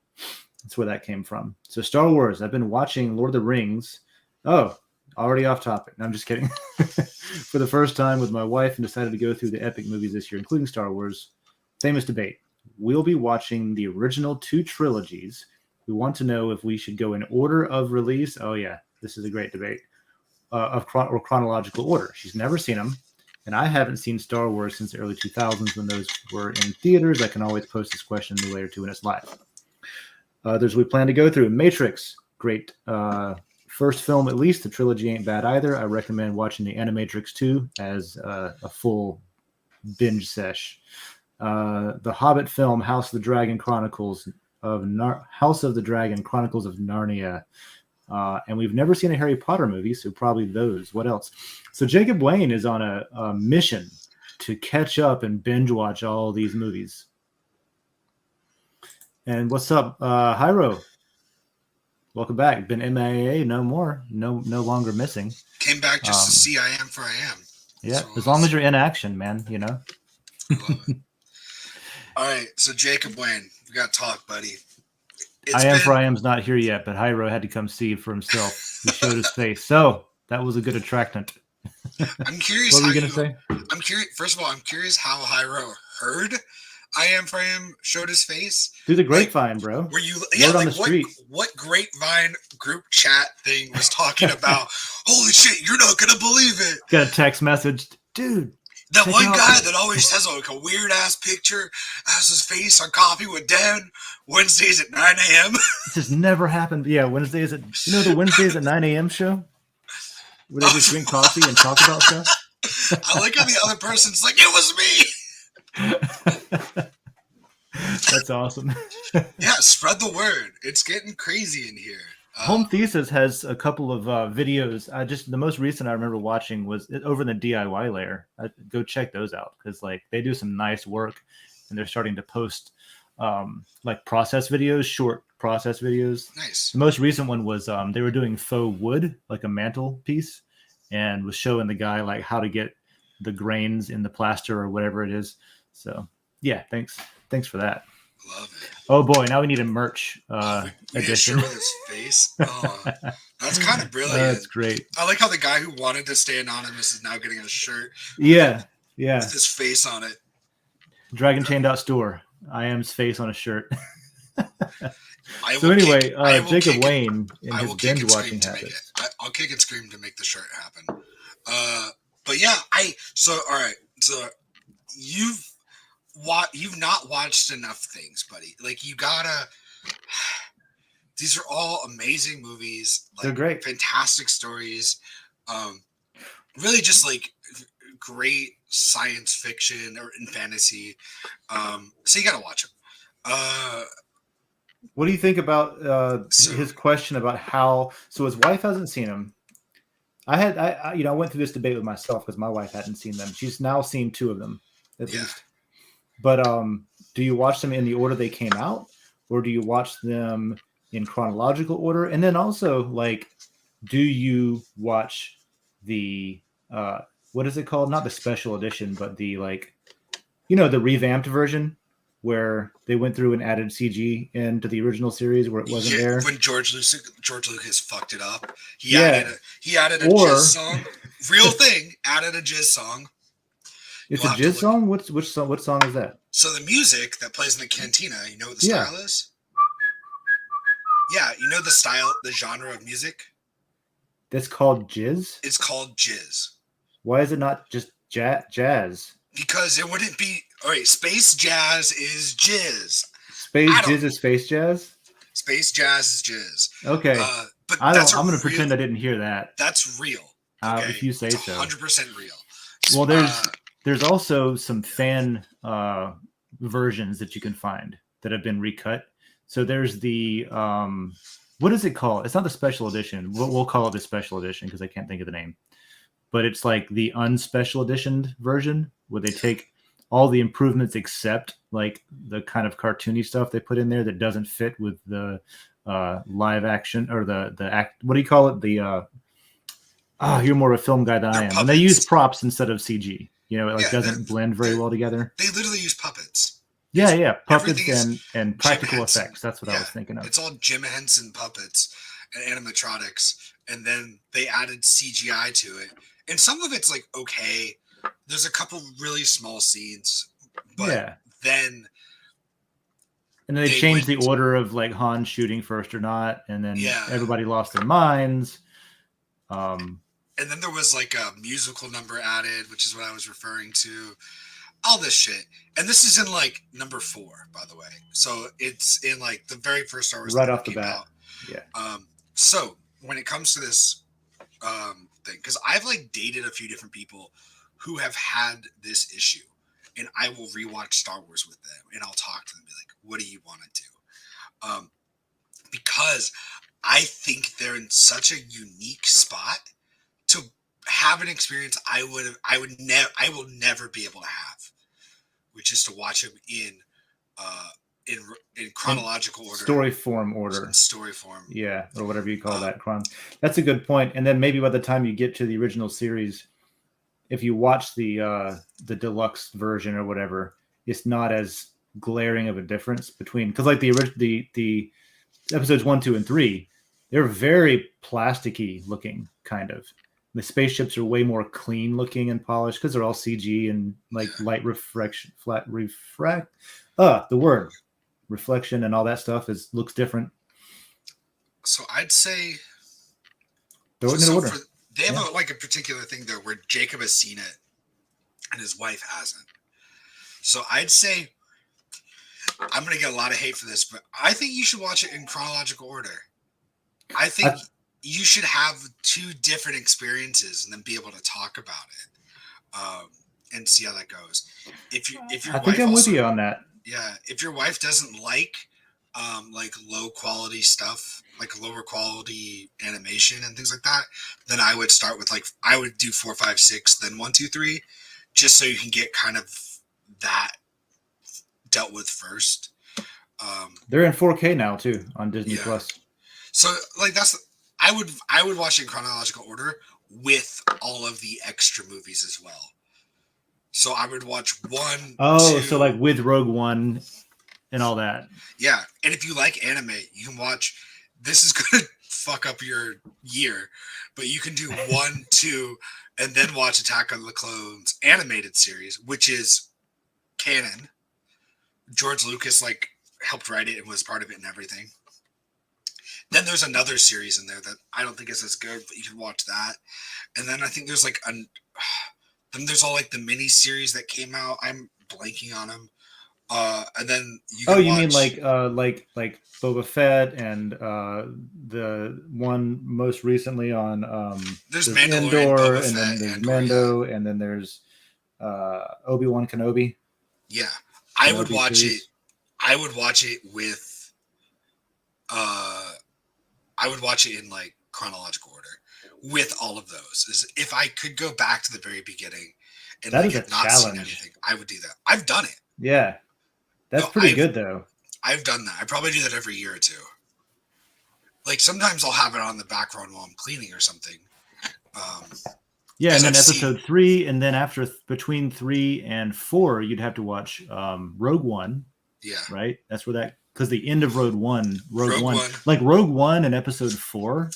That's where that came from. So Star Wars. I've been watching Lord of the Rings. Oh, already off topic. No, I'm just kidding. For the first time with my wife, and decided to go through the epic movies this year, including Star Wars. Famous debate. We'll be watching the original 2 trilogies. We want to know if we should go in order of release. Oh yeah, this is a great debate. Or chronological order. She's never seen them, and I haven't seen Star Wars since the early 2000s when those were in theaters. I can always post this question in the layer 2 when it's live. There's we plan to go through Matrix. Great. First film, at least. The trilogy ain't bad either. I recommend watching the Animatrix 2 as a full binge sesh. The Hobbit film, House of the Dragon Chronicles of Narnia. And we've never seen a Harry Potter movie, so probably those. What else? So Jacob Wayne is on a mission to catch up and binge watch all these movies. And what's up, Hyro? Welcome back. Been MIA, no more, no longer missing. Came back just to see I Am for I Am. Yeah, as long as you're in action, man, you know. I love it. All right, so Jacob Wayne, we got to talk, buddy. I Am's not here yet, but Hyro had to come see for himself. He showed his face, so that was a good attractant. I'm curious. What were you gonna say? I'm curious. First of all, I'm curious how Hyro heard I Am for I Am showed his face through the grapevine, bro. Were you? Word on the street. What grapevine group chat thing was talking about? Holy shit! You're not gonna believe it. Got a text message, dude. That one guy that always has like a weird ass picture, has his face on Coffee with Dan, Wednesdays at 9 a.m. This has never happened. Yeah, Wednesdays at the Wednesdays at 9 a.m. show? Where they just drink coffee and talk about stuff? I like how the other person's like, it was me. That's awesome. Yeah, spread the word. It's getting crazy in here. Home Thesis has a couple of videos. The most recent I remember watching was over in the DIY layer. Go check those out because like they do some nice work, and they're starting to post like process videos, short process videos. Nice. The most recent one was they were doing faux wood, like a mantle piece, and was showing the guy like how to get the grains in the plaster or whatever it is. So yeah, thanks for that. Love it. Oh boy, now we need a merch edition with his face. Oh, that's kind of brilliant. That's great. I like how the guy who wanted to stay anonymous is now getting a shirt. Yeah. With his face on it. DragonChain.store. I Am's face on a shirt. So anyway, Jacob Wayne in his binge watching habits. I'll kick and scream to make the shirt happen. But yeah, all right. So you've not watched enough things, buddy. Like you gotta. These are all amazing movies. Like, they're great, fantastic stories. Really, just like great science fiction or in fantasy. So you gotta watch them. What do you think about his question about how? So his wife hasn't seen them. I went through this debate with myself because my wife hadn't seen them. She's now seen 2 of them at least. But do you watch them in the order they came out, or do you watch them in chronological order? And then also, like, do you watch the what is it called? Not the special edition, but the the revamped version where they went through and added CG into the original series where it wasn't there. When George Lucas fucked it up, he added a jizz song. Real thing, added a jizz song. It's a jizz song? What song is that? So the music that plays in the cantina, you know what the style is? Yeah, you know the style, the genre of music? That's called jizz? It's called jizz. Why is it not just jazz? Because it wouldn't be... All right, space jazz is jizz. Space jizz is space jazz? Space jazz is jizz. Okay. But I'm that's going to pretend I didn't hear that. That's real. Okay? If you say it's so. 100% real. Well, there's also some fan versions that you can find that have been recut. So there's the what is it called? It's not the special edition. We'll call it the special edition because I can't think of the name. But it's like the unspecial edition version where they take all the improvements except like the kind of cartoony stuff they put in there that doesn't fit with the live action or the act. What do you call it? The you're more of a film guy than I am. And they use props instead of CG. You know, it doesn't blend very well together. They literally use puppets. Yeah, puppets and practical effects. That's what I was thinking of. It's all Jim Henson puppets and animatronics, and then they added CGI to it. And some of it's like okay. There's a couple really small scenes, but then and then they changed the order of like Han shooting first or not, and then everybody lost their minds. And then there was like a musical number added, which is what I was referring to. All this shit. And this is in like number 4, by the way. So it's in like the very first Star Wars right off the bat. Yeah. So when it comes to this thing, because I've like dated a few different people who have had this issue, and I will rewatch Star Wars with them and I'll talk to them and be like, what do you want to do? Because I think they're in such a unique spot to have an experience I will never be able to have, which is to watch them in chronological order, story form, yeah, or whatever you call that. That's a good point. And then maybe by the time you get to the original series, if you watch the deluxe version or whatever, it's not as glaring of a difference between, because like the episodes 1, 2, and 3, they're very plasticky looking kind of. The spaceships are way more clean looking and polished because they're all CG and like light reflection, reflection and all that stuff looks different. So I'd say throw it in order. They have a particular thing there where Jacob has seen it and his wife hasn't. So I'd say I'm going to get a lot of hate for this, but I think you should watch it in chronological order. I think you should have 2 different experiences and then be able to talk about it and see how that goes. If your I think I'm with you on that. Yeah, if your wife doesn't like low quality stuff, like lower quality animation and things like that, then I would start with I would do 4, 5, 6, then 1, 2, 3, just so you can get kind of that dealt with first. They're in 4K now too on Disney Plus. So I would watch it in chronological order with all of the extra movies as well. So I would watch 1. Oh, 2, so like with Rogue One and all that. Yeah, and if you like anime, you can watch. This is gonna fuck up your year, but you can do 1, 2, and then watch Attack on the Clones animated series, which is canon. George Lucas helped write it and was part of it and everything. Then there's another series in there that I don't think is as good, but you can watch that. And then I think there's then there's all the mini series that came out. I'm blanking on them. And then you mean like Boba Fett and the one most recently on there's Andor, and then there's Mando, and then there's Obi-Wan Kenobi. Yeah, I would watch it. I would watch it with. I would watch it in chronological order with all of those. If I could go back to the very beginning and that is a not challenge. Seen anything, I would do that. I've done it. Yeah, that's pretty good though. I've done that. I probably do that every year or two. Sometimes I'll have it on the background while I'm cleaning or something. Yeah, and then episode 3, and then between 3 and 4, you'd have to watch Rogue One. Yeah. Right? That's where that, because the end of Rogue One, Rogue One and episode 4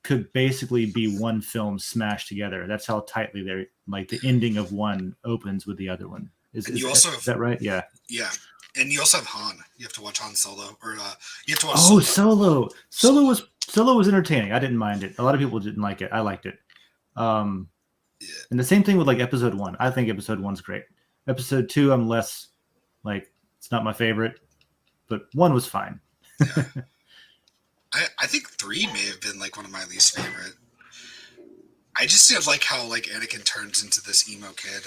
could basically be one film smashed together. That's how tightly they're the ending of one opens with the other one. Is that right? Yeah. Yeah. And you also have Han. You have to watch Han Solo, or you have to watch. Oh, Solo. Solo was entertaining. I didn't mind it. A lot of people didn't like it. I liked it. And the same thing with episode 1. I think episode 1's great. Episode 2, I'm less it's not my favorite, but 1 was fine. Yeah. I think 3 may have been like one of my least favorite. I just didn't like how like Anakin turns into this emo kid.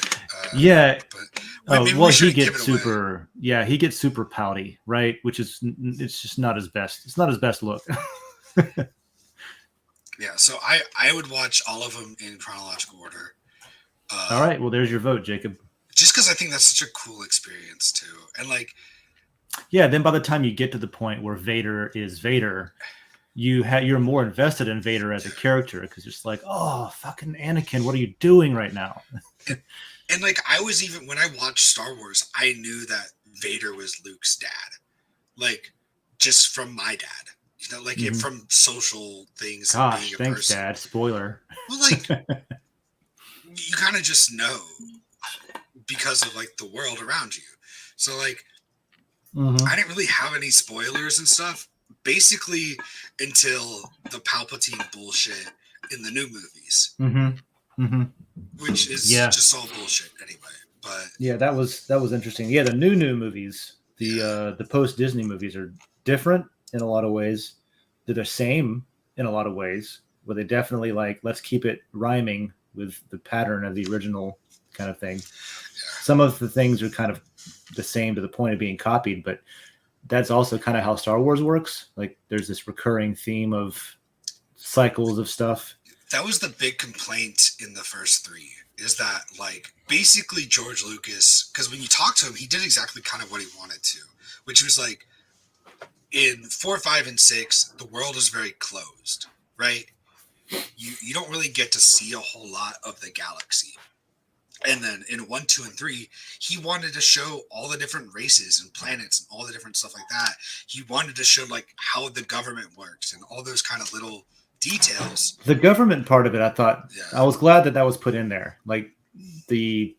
Yeah. But maybe Well, we he shouldn't give gets it away. super. Yeah, he gets super pouty, right? Which is it's just not his best. It's not his best look. Yeah, so I would watch all of them in chronological order. All right. Well, there's your vote, Jacob. Just because I think that's such a cool experience too, and like, Yeah. Then by the time you get to the point where Vader is Vader, you're more invested in Vader as a character because it's like, oh, fucking Anakin, what are you doing right now? and like I was even when I watched Star Wars, I knew that Vader was Luke's dad, like just from my dad, you know, like Mhm. from social things and Gosh, being a thanks, person. Dad. Spoiler. Well, like you kind of just know because of like the world around you. So like Mhm. I didn't really have any spoilers and stuff basically until the Palpatine bullshit in the new movies, which is Yeah. just all bullshit anyway. But Yeah, that was interesting. Yeah, the new movies, the post Disney movies are different in a lot of ways. They're the same in a lot of ways, but they definitely like let's keep it rhyming with the pattern of the original kind of thing. Some of the things are kind of the same to the point of being copied, but that's also kind of how Star Wars works. Like there's this recurring theme of cycles of stuff. that was the big complaint in the first 3 is that like basically George Lucas, because when you talk to him, he did exactly kind of what he wanted to, which was like in 4, 5, and 6, the world is very closed, right? You don't really get to see a whole lot of the galaxy. And then in 1, 2, and 3, he wanted to show all the different races and planets and all the different stuff like that. He wanted to show like how the government works and all those kind of little details. The government part of it, I thought, Yeah. I was glad that was put in there. Like the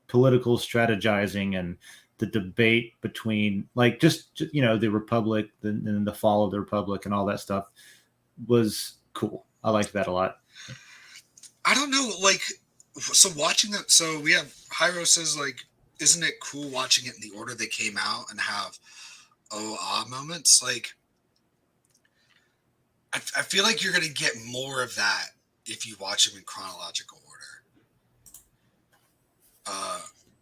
political strategizing and the debate between like just you know the republic and the fall of the republic and all that stuff was cool. I liked that a lot. I don't know, like, so watching that, so we have Hyro says like, isn't it cool watching it in the order they came out and have moments? Like, I feel like you're gonna get more of that if you watch them in chronological order.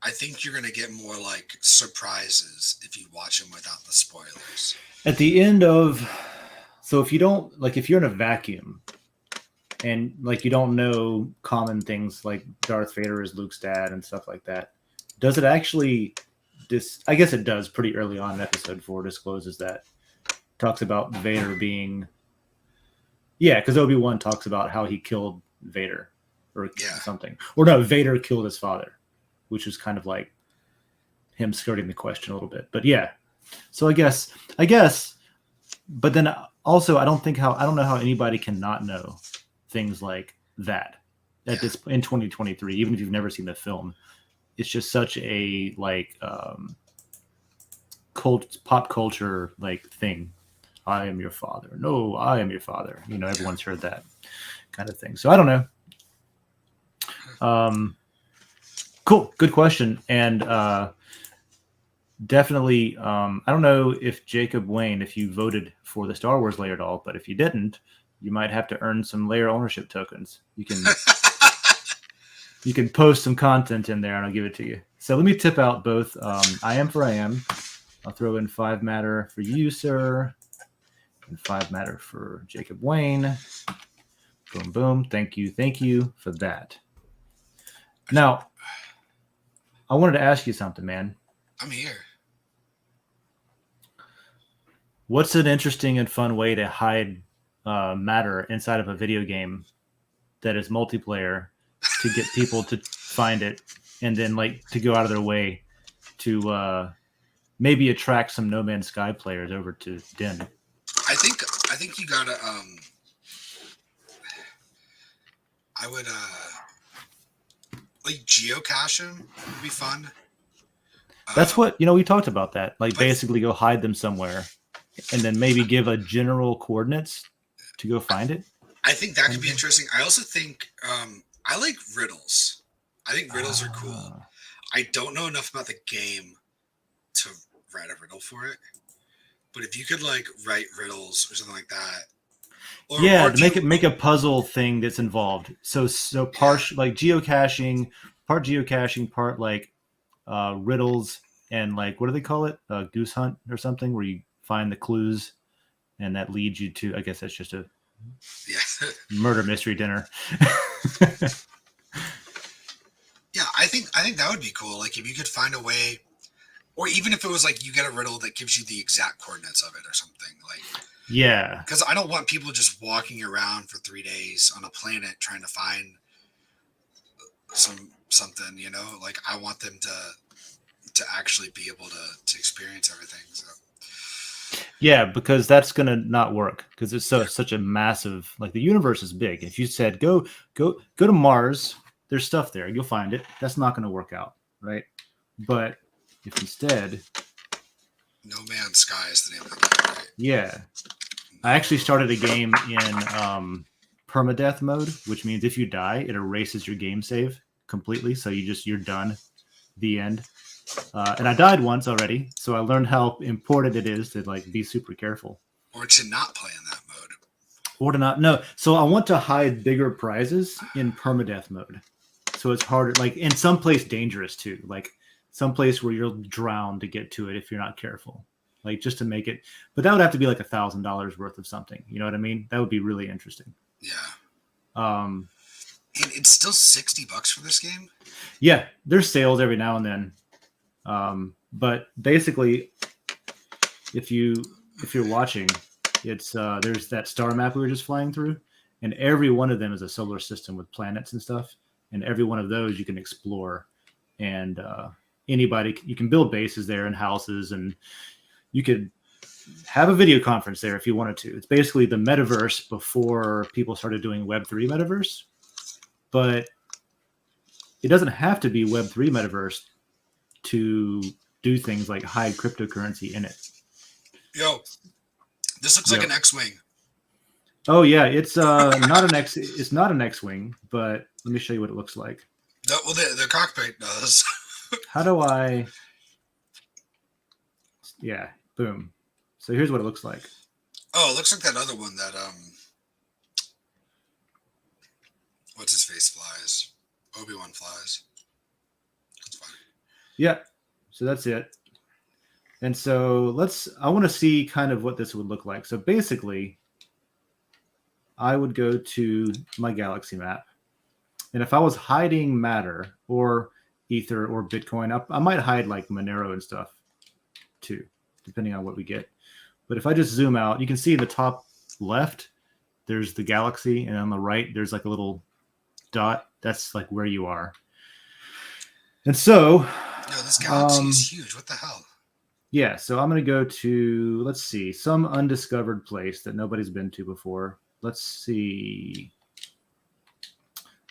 I think you're gonna get more like surprises if you watch them without the spoilers. At the end of, so if you don't like, if you're in a vacuum and like you don't know common things like Darth Vader is Luke's dad and stuff like that, does it actually? I guess it does pretty early on in episode 4. Discloses that, talks about Vader being, yeah, because Obi-Wan talks about how he killed Vader or something, or no, Vader killed his father, which was kind of like him skirting the question a little bit. But yeah, so I guess, but then also I don't know how anybody can not know things like that at this in 2023, even if you've never seen the film. It's just such a like pop culture like thing. I am your father. No, I am your father. You know, everyone's heard that kind of thing. So I don't know. Cool. Good question. And definitely, I don't know if Jacob Wayne, if you voted for the Star Wars layer at all, but if you didn't, you might have to earn some layer ownership tokens. You can post some content in there and I'll give it to you. So let me tip out both I am for I am. I'll throw in 5 matter for you, sir. And 5 matter for Jacob Wayne. Boom, boom. Thank you for that. Now, I wanted to ask you something, man. I'm here. What's an interesting and fun way to hide matter inside of a video game that is multiplayer to get people to find it and then like to go out of their way to maybe attract some No Man's Sky players over to Den? I think you gotta I would like geocache them would be fun. That's what, you know, we talked about that. Like basically go hide them somewhere and then maybe give a general coordinates to go find it. I think that could be interesting. I also think I like riddles. I think riddles are cool. I don't know enough about the game to write a riddle for it. But if you could like write riddles or something like that, Yeah, or to do you, make a puzzle thing that's involved. So partial like geocaching, part like riddles, and like what do they call it? Goose hunt or something, where you find the clues and that leads you to. I guess that's just a yeah, murder mystery dinner. yeah. I think that would be cool. Like if you could find a way, or even if it was like you get a riddle that gives you the exact coordinates of it or something. Like Yeah, because I don't want people just walking around for 3 days on a planet trying to find something. You know, like I want them to actually be able to experience everything. So yeah, because that's gonna not work because it's yeah, such a massive. Like the universe is big. If you said go to Mars, there's stuff there. You'll find it. That's not gonna work out, right? But if instead, No Man's Sky is the name of the game, right? yeah, I actually started a game in permadeath mode, which means if you die, it erases your game save completely. So you're done. The end. And I died once already, so I learned how important it is to like be super careful. Or to not play in that mode. Or to not no. So I want to hide bigger prizes in permadeath mode. So it's harder, like in some place dangerous too, like some place where you'll drown to get to it if you're not careful. Like just to make it, but that would have to be like $1,000 worth of something. You know what I mean? That would be really interesting. Yeah. Um, And it's still $60 for this game. yeah, there's sales every now and then. But basically, if you're watching, it's there's that star map we were just flying through, and every one of them is a solar system with planets and stuff, and every one of those you can explore, and anybody you can build bases there and houses, and you could have a video conference there if you wanted to. It's basically the metaverse before people started doing Web3 metaverse, but it doesn't have to be Web3 metaverse to do things like hide cryptocurrency in it. Yo, this looks like an X-wing. Oh yeah, it's not an X. It's not an X-wing, but let me show you what it looks like. Well, the cockpit does. How do I? Yeah, boom. So here's what it looks like. Oh, it looks like that other one that what's his face flies. Obi-Wan flies. That's fine. Yeah. So that's it. And so I want to see kind of what this would look like. So basically, I would go to my galaxy map. And if I was hiding matter or ether or Bitcoin, I might hide like Monero and stuff too, depending on what we get. But if I just zoom out, you can see the top left, there's the galaxy. And on the right, there's like a little dot. That's like where you are. And so... No, this galaxy is huge. What the hell? Yeah, so I'm going to go to, let's see, some undiscovered place that nobody's been to before. Let's see.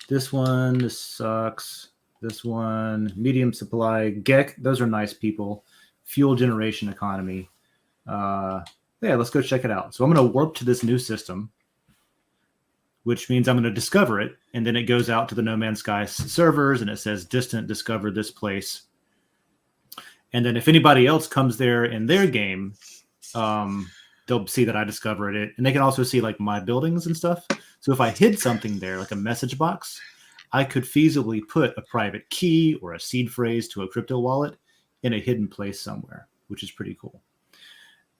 This one, this sucks. This one, medium supply. Gek, those are nice people. Fuel generation economy. Yeah, let's go check it out. So I'm going to warp to this new system, which means I'm going to discover it. And then it goes out to the No Man's Sky servers and it says distant discovered this place. And then if anybody else comes there in their game, they'll see that I discovered it. And they can also see like my buildings and stuff. So if I hid something there, like a message box, I could feasibly put a private key or a seed phrase to a crypto wallet in a hidden place somewhere, which is pretty cool.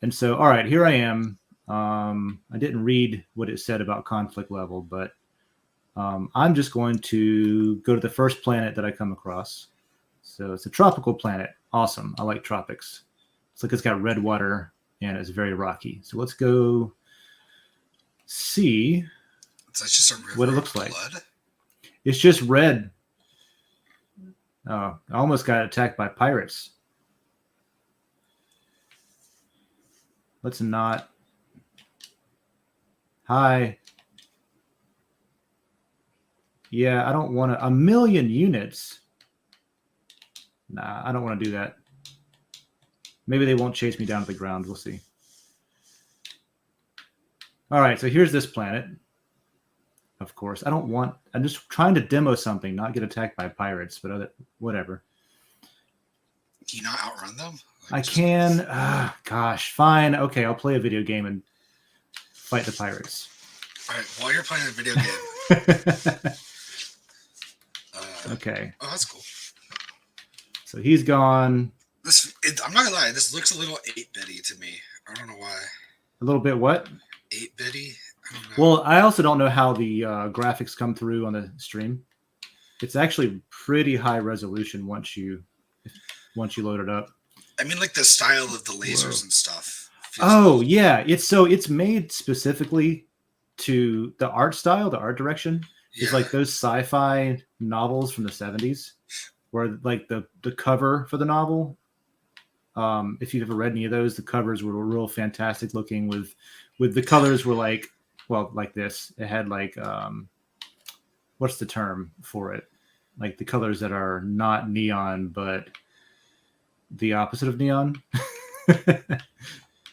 And so, all right, here I am. I didn't read what it said about conflict level, but I'm just going to go to the first planet that I come across. So it's a tropical planet. Awesome. I like tropics. It's like it's got red water and it's very rocky. So let's go see Just a river what it looks of like. blood? It's just red. Oh, I almost got attacked by pirates. Let's not. Hi. Yeah, I don't want to. 1,000,000 units. Nah, I don't want to do that. Maybe they won't chase me down to the ground. We'll see. All right, so here's this planet. Of course, I'm just trying to demo something, not get attacked by pirates, but whatever. Do you not outrun them? I can. Gosh, fine. Okay, I'll play a video game and fight the pirates. All right, while you're playing the video game. Okay. Oh, that's cool. So he's gone. I'm not gonna lie. This looks a little 8-bitty to me. I don't know why. A little bit what? 8-bitty. I don't know. Well, I also don't know how the graphics come through on the stream. It's actually pretty high resolution once you load it up. I mean, like the style of the lasers and stuff. Oh yeah, it's made specifically to the art style, the art direction. It's like those sci-fi novels from the 70s, where like the cover for the novel. If you've ever read any of those, the covers were real fantastic looking. With the colors were like this. It had like what's the term for it? Like the colors that are not neon, but the opposite of neon.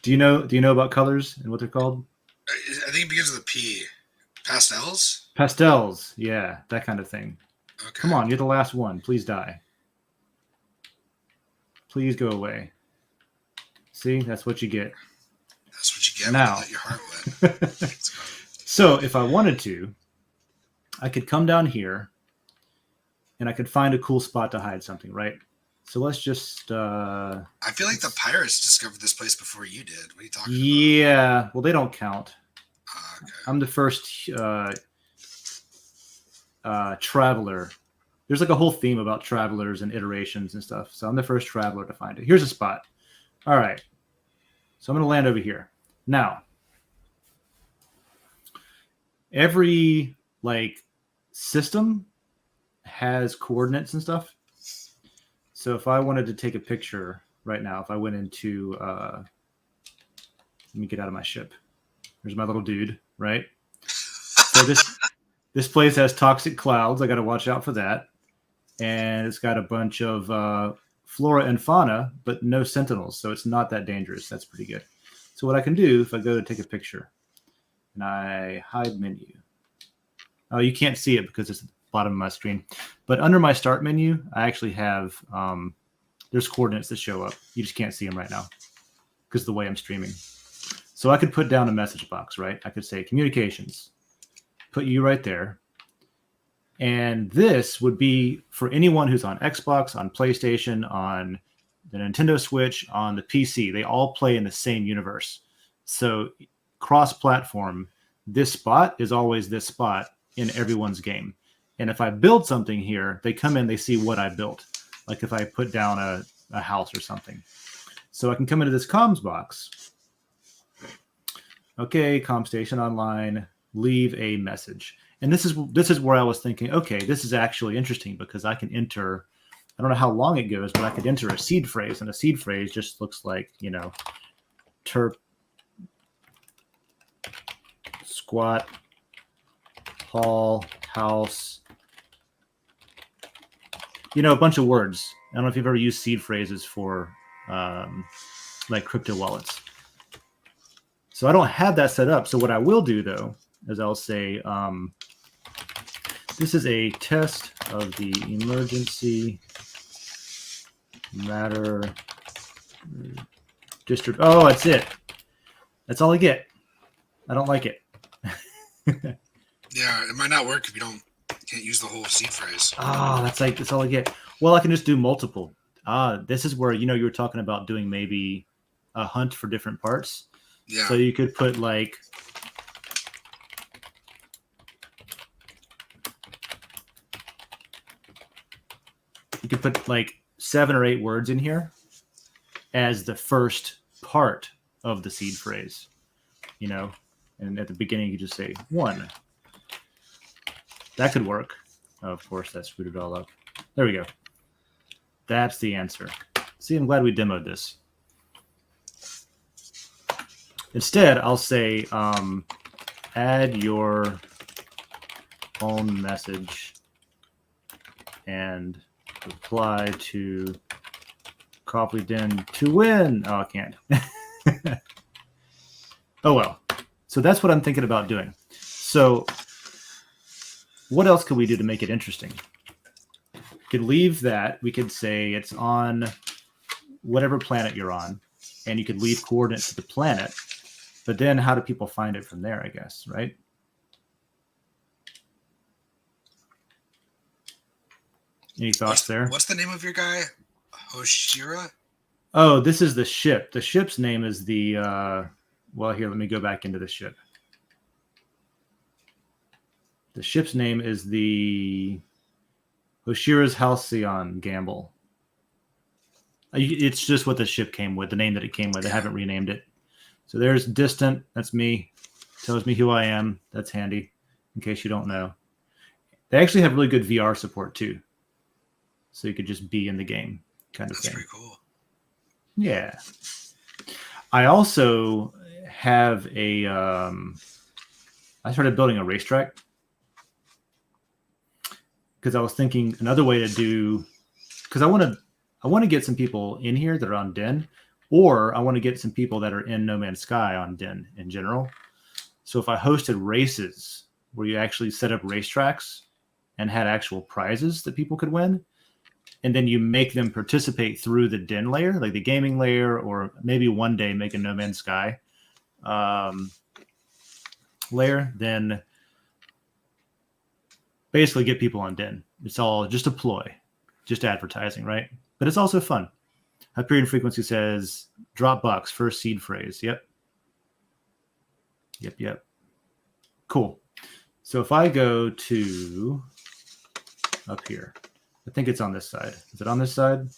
Do you know about colors and what they're called? I think it begins with a P. Pastels? Pastels, yeah, that kind of thing. Okay. Come on, you're the last one. Please die. Please go away. See, that's what you get. That's what you get now. When you let your heart win. So if I wanted to, I could come down here and I could find a cool spot to hide something, right? So let's just... I feel like the pirates discovered this place before you did. What are you talking about? Yeah, well, they don't count. Okay. I'm the first traveler. There's like a whole theme about travelers and iterations and stuff. So I'm the first traveler to find it. Here's a spot. All right. So I'm going to land over here. Now, every like system has coordinates and stuff. So if I wanted to take a picture right now, if I went into, let me get out of my ship. There's my little dude, right? So this place has toxic clouds. I got to watch out for that. And it's got a bunch of flora and fauna, but no sentinels. So it's not that dangerous. That's pretty good. So what I can do if I go to take a picture and I hide menu. Oh, you can't see it because it's at the bottom of my screen. But under my start menu, I actually have, there's coordinates that show up. You just can't see them right now because of the way I'm streaming. So I could put down a message box, right? I could say communications, put you right there. And this would be for anyone who's on Xbox, on PlayStation, on the Nintendo Switch, on the PC. They all play in the same universe. So cross-platform, this spot is always this spot in everyone's game. And if I build something here, they come in, they see what I built. Like if I put down a house or something. So I can come into this comms box. Okay, comm station online, leave a message. And this is where I was thinking, okay, this is actually interesting because I can enter, I don't know how long it goes, but I could enter a seed phrase, and a seed phrase just looks like, terp, squat, hall, house, a bunch of words. I don't know if you've ever used seed phrases for like crypto wallets. So I don't have that set up. So what I will do though, is I'll say, this is a test of the emergency matter district. Oh, that's it. That's all I get. I don't like it. Yeah, it might not work if you can't use the whole seed phrase. That's all I get. Well, I can just do multiple. This is where, you were talking about doing maybe a hunt for different parts. Yeah. So you could put like, you could put like 7 or 8 words in here as the first part of the seed phrase, and at the beginning you just say 1. That could work. Oh, of course, that screwed it all up. There we go. That's the answer. See, I'm glad we demoed this. Instead, I'll say, add your own message and reply to Coffee Den to win. Oh, I can't. Oh, well. So that's what I'm thinking about doing. So what else could we do to make it interesting? We could leave that. We could say it's on whatever planet you're on, and you could leave coordinates to the planet. But then how do people find it from there, I guess, right? Any thoughts there? What's the name of your guy? Hoshira? Oh, this is the ship. The ship's name is the, well, here, let me go back into the ship. The ship's name is the Hoshira's Halcyon Gamble. It's just what the ship came with, the name that it came with. They haven't renamed it. So there's Distant. That's me. Tells me who I am. That's handy, in case you don't know. They actually have really good VR support, too. So you could just be in the game kind of thing. That's pretty cool. Yeah. I also have a... I started building a racetrack. Because I was thinking another way to do... Because I want to get some people in here that are on Den, or I want to get some people that are in No Man's Sky on Den in general. So if I hosted races where you actually set up racetracks and had actual prizes that people could win, and then you make them participate through the Den layer, like the gaming layer, or maybe one day make a No Man's Sky layer, then basically get people on Den. It's all just a ploy, just advertising, right? But it's also fun. Hyperion Frequency says, Dropbox, first seed phrase. Yep. Cool. So if I go to up here, I think it's on this side. Is it on this side?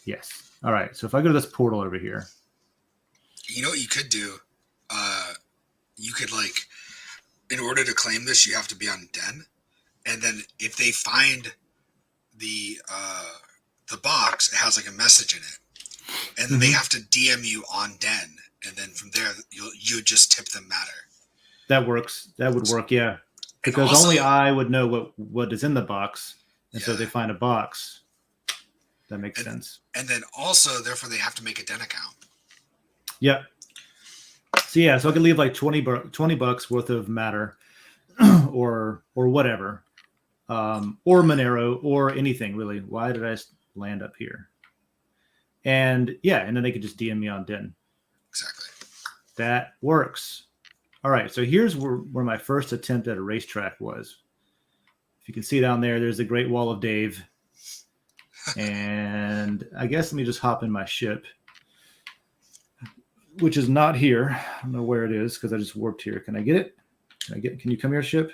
Yes. All right. So if I go to this portal over here. You know what you could do? You could, like, in order to claim this, you have to be on Den. And then if they find the box, it has like a message in it, and then they have to DM you on Den, and then from there you just tip them matter. That works. That would work, yeah. Because also, only I would know what is in the box, and so if they find a box, that makes sense. And then also, therefore, they have to make a Den account. Yep. So yeah, so I could leave like $20 worth of matter, or whatever. Or Monero, or anything really. Why did I land up here? And yeah, and then they could just DM me on Den. Exactly. That works. All right, so here's where my first attempt at a racetrack was. If you can see down there, there's the Great Wall of Dave. And I guess let me just hop in my ship, which is not here. I don't know where it is because I just warped here. Can I get it? Can you come here, ship?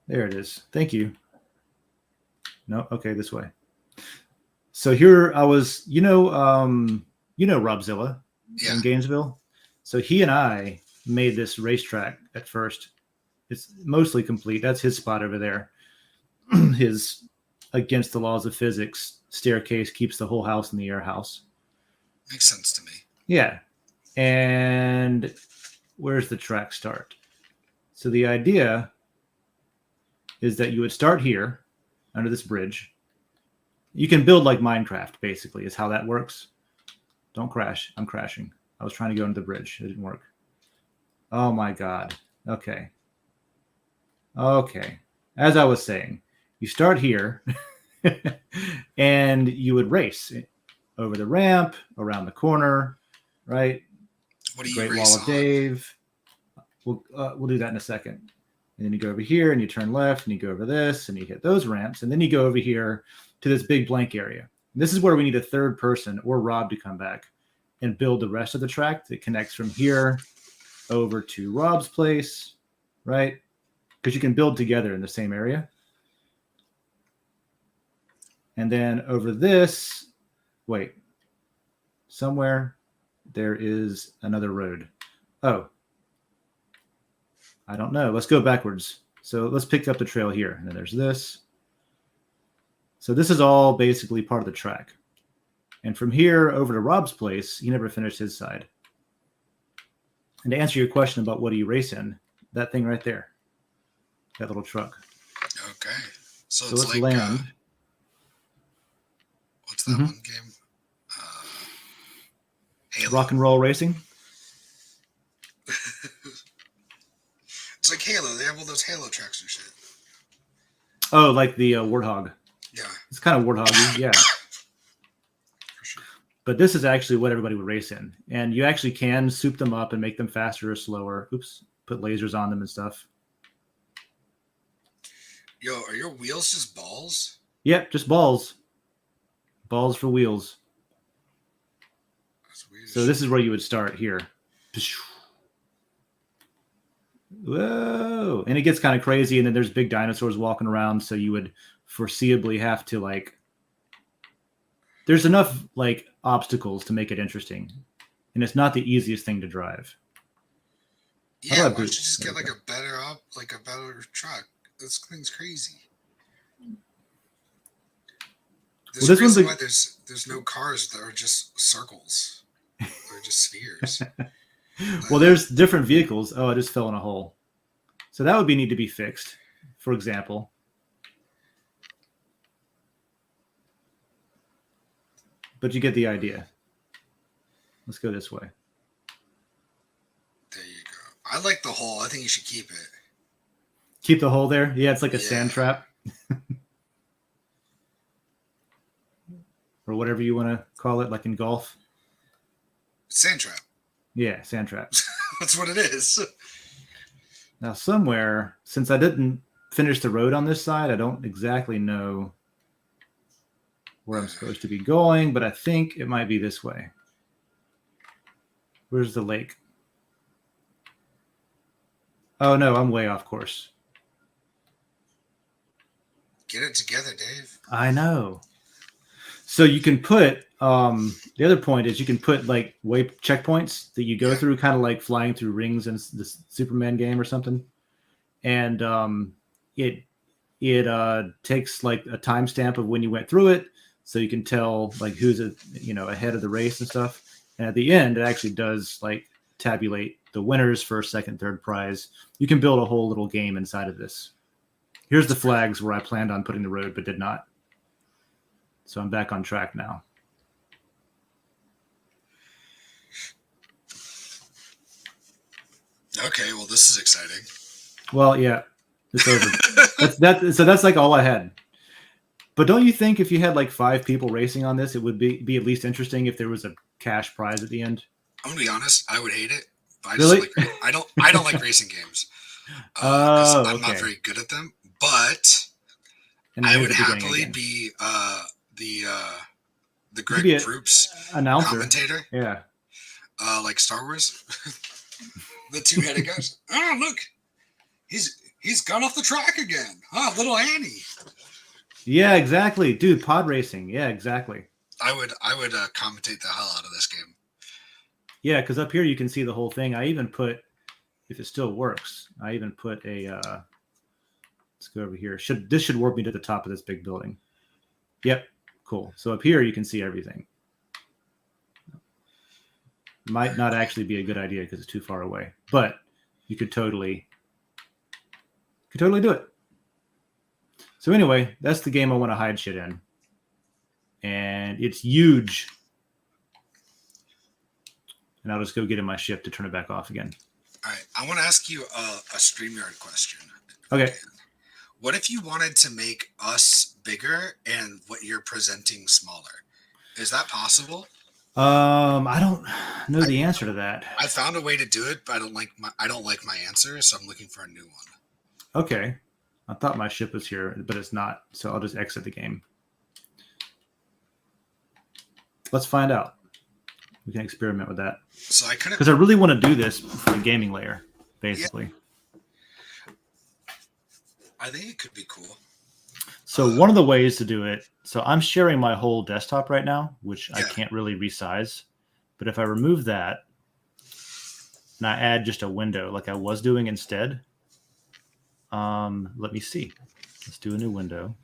There it is. Thank you. No, okay, this way. So here I was, Robzilla in Gainesville. So he and I made this racetrack at first. It's mostly complete. That's his spot over there. His against the laws of physics staircase keeps the whole house in the air house. Makes sense to me. Yeah. And where's the track start? So the idea is that you would start here under this bridge. You can build like Minecraft, basically, is how that works. Don't crash. I'm crashing. I was trying to go into the bridge. It didn't work. Oh my God. Okay. As I was saying, you start here and you would race over the ramp, around the corner, right? What do you Great race Wall of on? Dave. We'll do that in a second. And then you go over here and you turn left and you go over this and you hit those ramps. And then you go over here to this big blank area. And this is where we need a third person or Rob to come back and build the rest of the track that connects from here over to Rob's place, right? Because you can build together in the same area. And then over this, somewhere there is another road. Oh, I don't know. Let's go backwards. So let's pick up the trail here. And then there's this. So this is all basically part of the track. And from here over to Rob's place, he never finished his side. And to answer your question about what do you race in, that thing right there, that little truck. Okay. So let's like land. what's that one game? Halo. Rock and roll racing. It's like Halo. They have all those Halo tracks and shit. Oh, like the Warthog. Yeah. It's kind of warthoggy, yeah. But this is actually what everybody would race in. And you actually can soup them up and make them faster or slower. Oops, put lasers on them and stuff. Yo, are your wheels just balls? Yep, just balls. Balls for wheels. That's weird. So this is where you would start here. Whoa. And it gets kind of crazy. And then there's big dinosaurs walking around. So you would foreseeably have to like, there's enough like obstacles to make it interesting. And it's not the easiest thing to drive. Yeah, why don't you just get like a better truck? This thing's crazy. There's a reason why there's no cars that are just circles. They're just spheres. Well, there's different vehicles. Oh, I just fell in a hole. So that would need to be fixed, for example. But you get the idea. Let's go this way. There you go. I like the hole. I think you should keep it. Keep the hole there? Yeah, it's like a sand trap. Or whatever you want to call it, like in golf. Sand trap. Yeah, sand trap. That's what it is. Now, somewhere, since I didn't finish the road on this side, I don't exactly know where I'm supposed to be going, but I think it might be this way. Where's the lake? Oh, no, I'm way off course. Get it together, Dave. I know. So you can put, the other point is you can put like waypoint checkpoints that you go through, kind of like flying through rings in this Superman game or something. And it takes like a timestamp of when you went through it, so you can tell like who's ahead of the race and stuff. And at the end, it actually does like tabulate the winners, first, second, third prize. You can build a whole little game inside of this. Here's the flags where I planned on putting the road, but did not. So I'm back on track now. Okay, well, this is exciting. Well, yeah, it's over. So that's like all I had. But don't you think if you had like 5 people racing on this, it would be at least interesting if there was a cash prize at the end? I'm gonna be honest. I would hate it. But Really? I don't like racing games. I'm not very good at them. But I would happily be the Greg Proops announcer, commentator. Yeah. Like Star Wars. The 2-headed guys. Oh, look. He's gone off the track again. Oh, little Annie. Yeah, exactly. Dude, pod racing. Yeah, exactly. I would commentate the hell out of this game. Yeah, because up here you can see the whole thing. I even put, if it still works, I even put a let's go over here. This should warp me to the top of this big building. Yep, cool. So up here you can see everything. Might not actually be a good idea because it's too far away, but you could totally do it. So anyway, that's the game I want to hide shit in. And it's huge. And I'll just go get in my ship to turn it back off again. All right. I want to ask you a StreamYard question. Okay. What if you wanted to make us bigger and what you're presenting smaller? Is that possible? I don't know the answer to that. I found a way to do it, but I don't like my answer, so I'm looking for a new one. Okay. I thought my ship was here, but it's not. So I'll just exit the game. Let's find out. We can experiment with that. So I couldn't, because I really want to do this for the gaming layer, basically. Yeah. I think it could be cool. So one of the ways to do it. So I'm sharing my whole desktop right now, which I can't really resize. But if I remove that and I add just a window like I was doing instead, let me see. Let's do a new window.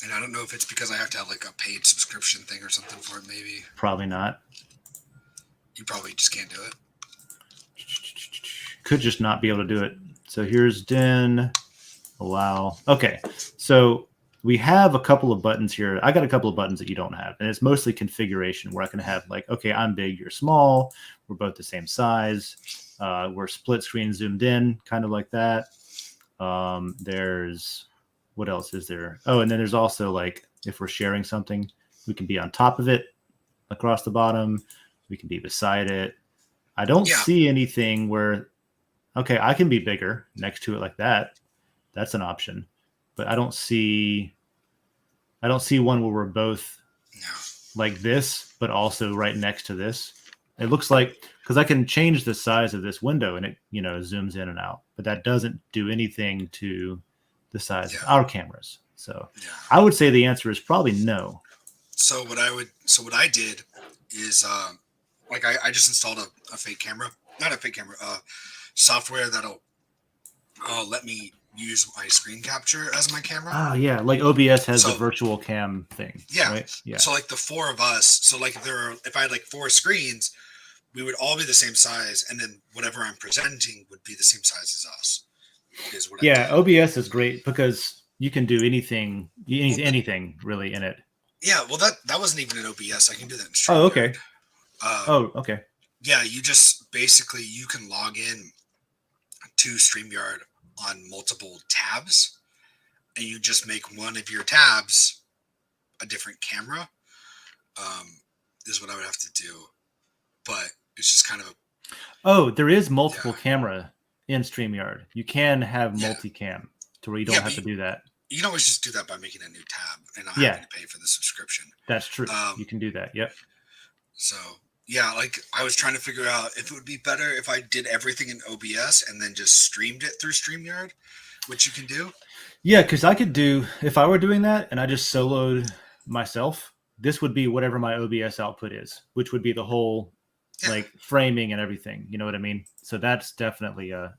And I don't know if it's because I have to have like a paid subscription thing or something for it, maybe. Probably not. You probably just can't do it. Could just not be able to do it. So here's Den. Allow. Okay. So we have a couple of buttons here. I got a couple of buttons that you don't have. And it's mostly configuration where I can have like, okay, I'm big, you're small. We're both the same size. We're split screen zoomed in, kind of like that. There's what else is there? Oh, and then there's also like if we're sharing something, we can be on top of it across the bottom. We can be beside it. I don't Yeah. see anything where, okay, I can be bigger next to it like that. That's an option, but I don't see one where we're both No. like this, but also right next to this. It looks like, because I can change the size of this window and it, zooms in and out, but that doesn't do anything to the size of our cameras. So Yeah. I would say the answer is probably no. So what I did is like I just installed a fake camera, not a fake camera, software that'll let me use my screen capture as my camera. Oh yeah, like OBS has So- the virtual cam thing. Yeah. Right? Yeah. So like the four of us, so like if I had like 4 screens, we would all be the same size, and then whatever I'm presenting would be the same size as us. Is what I Yeah, did. OBS is great because you can do anything really in it. Yeah, well that wasn't even an OBS. I can do that in StreamYard. Oh, okay. Um, Okay. Yeah, you just basically you can log in to StreamYard on multiple tabs, and you just make one of your tabs a different camera. Is what I would have to do, but it's just kind of a Oh, there is multiple camera in StreamYard. You can have multicam to where you don't have to do that. You can always just do that by making a new tab and not Yeah. having to pay for the subscription. That's true. You can do that. Yep. So yeah, like I was trying to figure out if it would be better if I did everything in OBS and then just streamed it through StreamYard, which you can do. Yeah, because I could do, if I were doing that and I just soloed myself, this would be whatever my OBS output is, which would be the whole like framing and everything. You know what I mean? So that's definitely a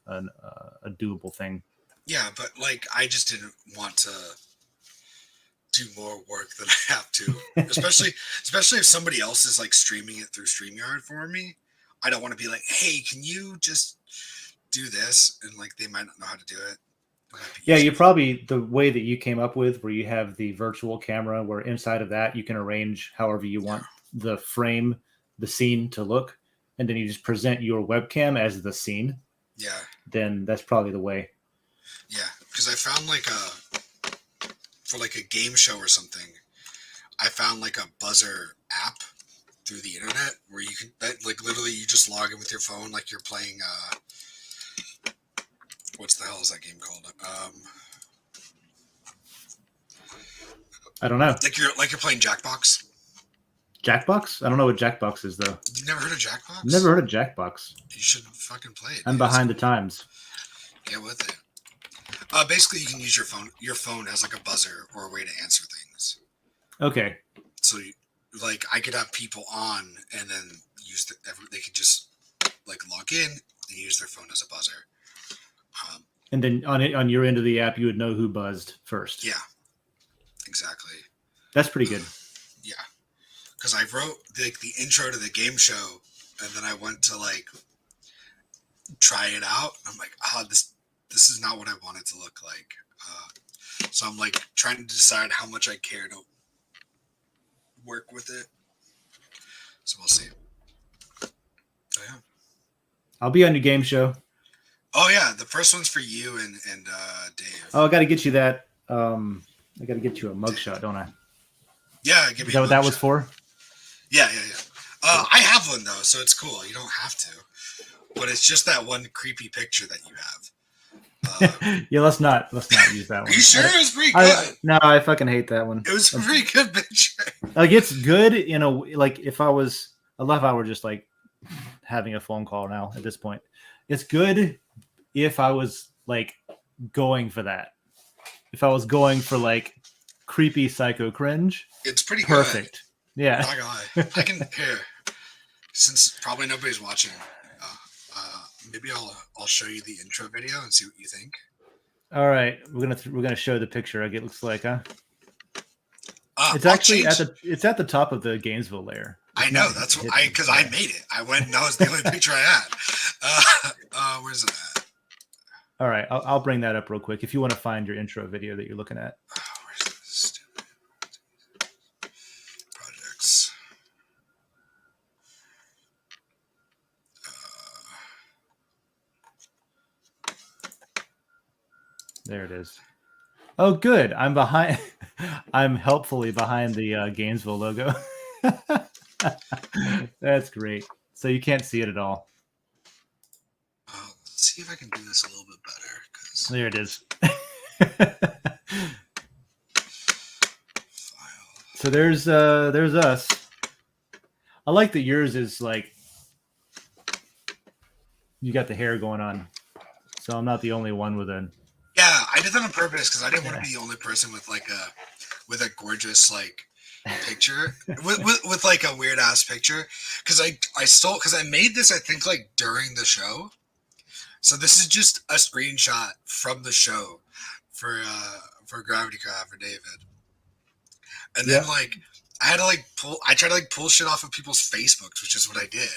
doable thing. Yeah, but like I just didn't want to do more work than I have to, especially if somebody else is like streaming it through StreamYard for me. I don't want to be like, hey, can you just do this? And like they might not know how to do it. Yeah, you probably, the way that you came up with where you have the virtual camera where inside of that you can arrange however you want the frame, the scene to look, and then you just present your webcam as the scene. Yeah. Then that's probably the way. Yeah, because I found like for like a game show or something, I found like a buzzer app through the internet where you can like literally you just log in with your phone like you're playing what's the hell is that game called? I don't know. Like you're playing Jackbox. Jackbox? I don't know what Jackbox is though. You never heard of Jackbox? Never heard of Jackbox. You should fucking play it. I'm behind the times. Get with it. Basically, you can use your phone. Your phone as like a buzzer or a way to answer things. Okay. So, like, I could have people on and then they could just like log in and use their phone as a buzzer. And then on your end of the app, you would know who buzzed first. Yeah. Exactly. That's pretty good. Yeah. Because I wrote the intro to the game show, and then I went to like try it out. I'm like, this is not what I want it to look like. So I'm like trying to decide how much I care to work with it. So we'll see. Oh, yeah. I'll be on your game show. Oh yeah, the first one's for you and Dave. Oh, I got to get you that. I got to get you a mugshot, don't I? Yeah, give me. Is that what that was for? Yeah. I have one though, so it's cool. You don't have to, but it's just that one creepy picture that you have. Yeah, let's not use that one. Are you sure it was pretty good? No, I fucking hate that one. It was a pretty good picture. Like it's good in a like if I were just like having a phone call now at this point. It's good if I was like going for that. If I was going for like creepy psycho cringe, it's pretty perfect. Good. Yeah, not gonna lie. I can here since probably nobody's watching. Maybe I'll show you the intro video and see what you think. All right, we're gonna show the picture. It looks like, huh? It's I'll actually change. at the top of the Gainesville layer. I know that's what because I made it. I went and that was the only picture I had. Where's it at? All right, I'll bring that up real quick if you want to find your intro video that you're looking at. Where's this stupid projects? There it is. Oh, good. I'm behind. I'm helpfully behind the Gainesville logo. That's great. So you can't see it at all. Let's see if I can do this a little bit better. Cause There it is. file. So there's us. I like that yours is like you got the hair going on. So I'm not the only one with a. Yeah, I did that on purpose because I didn't want to be the only person with a gorgeous like picture with like a weird ass picture because I made this I think like during the show, so this is just a screenshot from the show for Gravity Craft for David, and then like I had to like try to like pull shit off of people's Facebooks, which is what I did.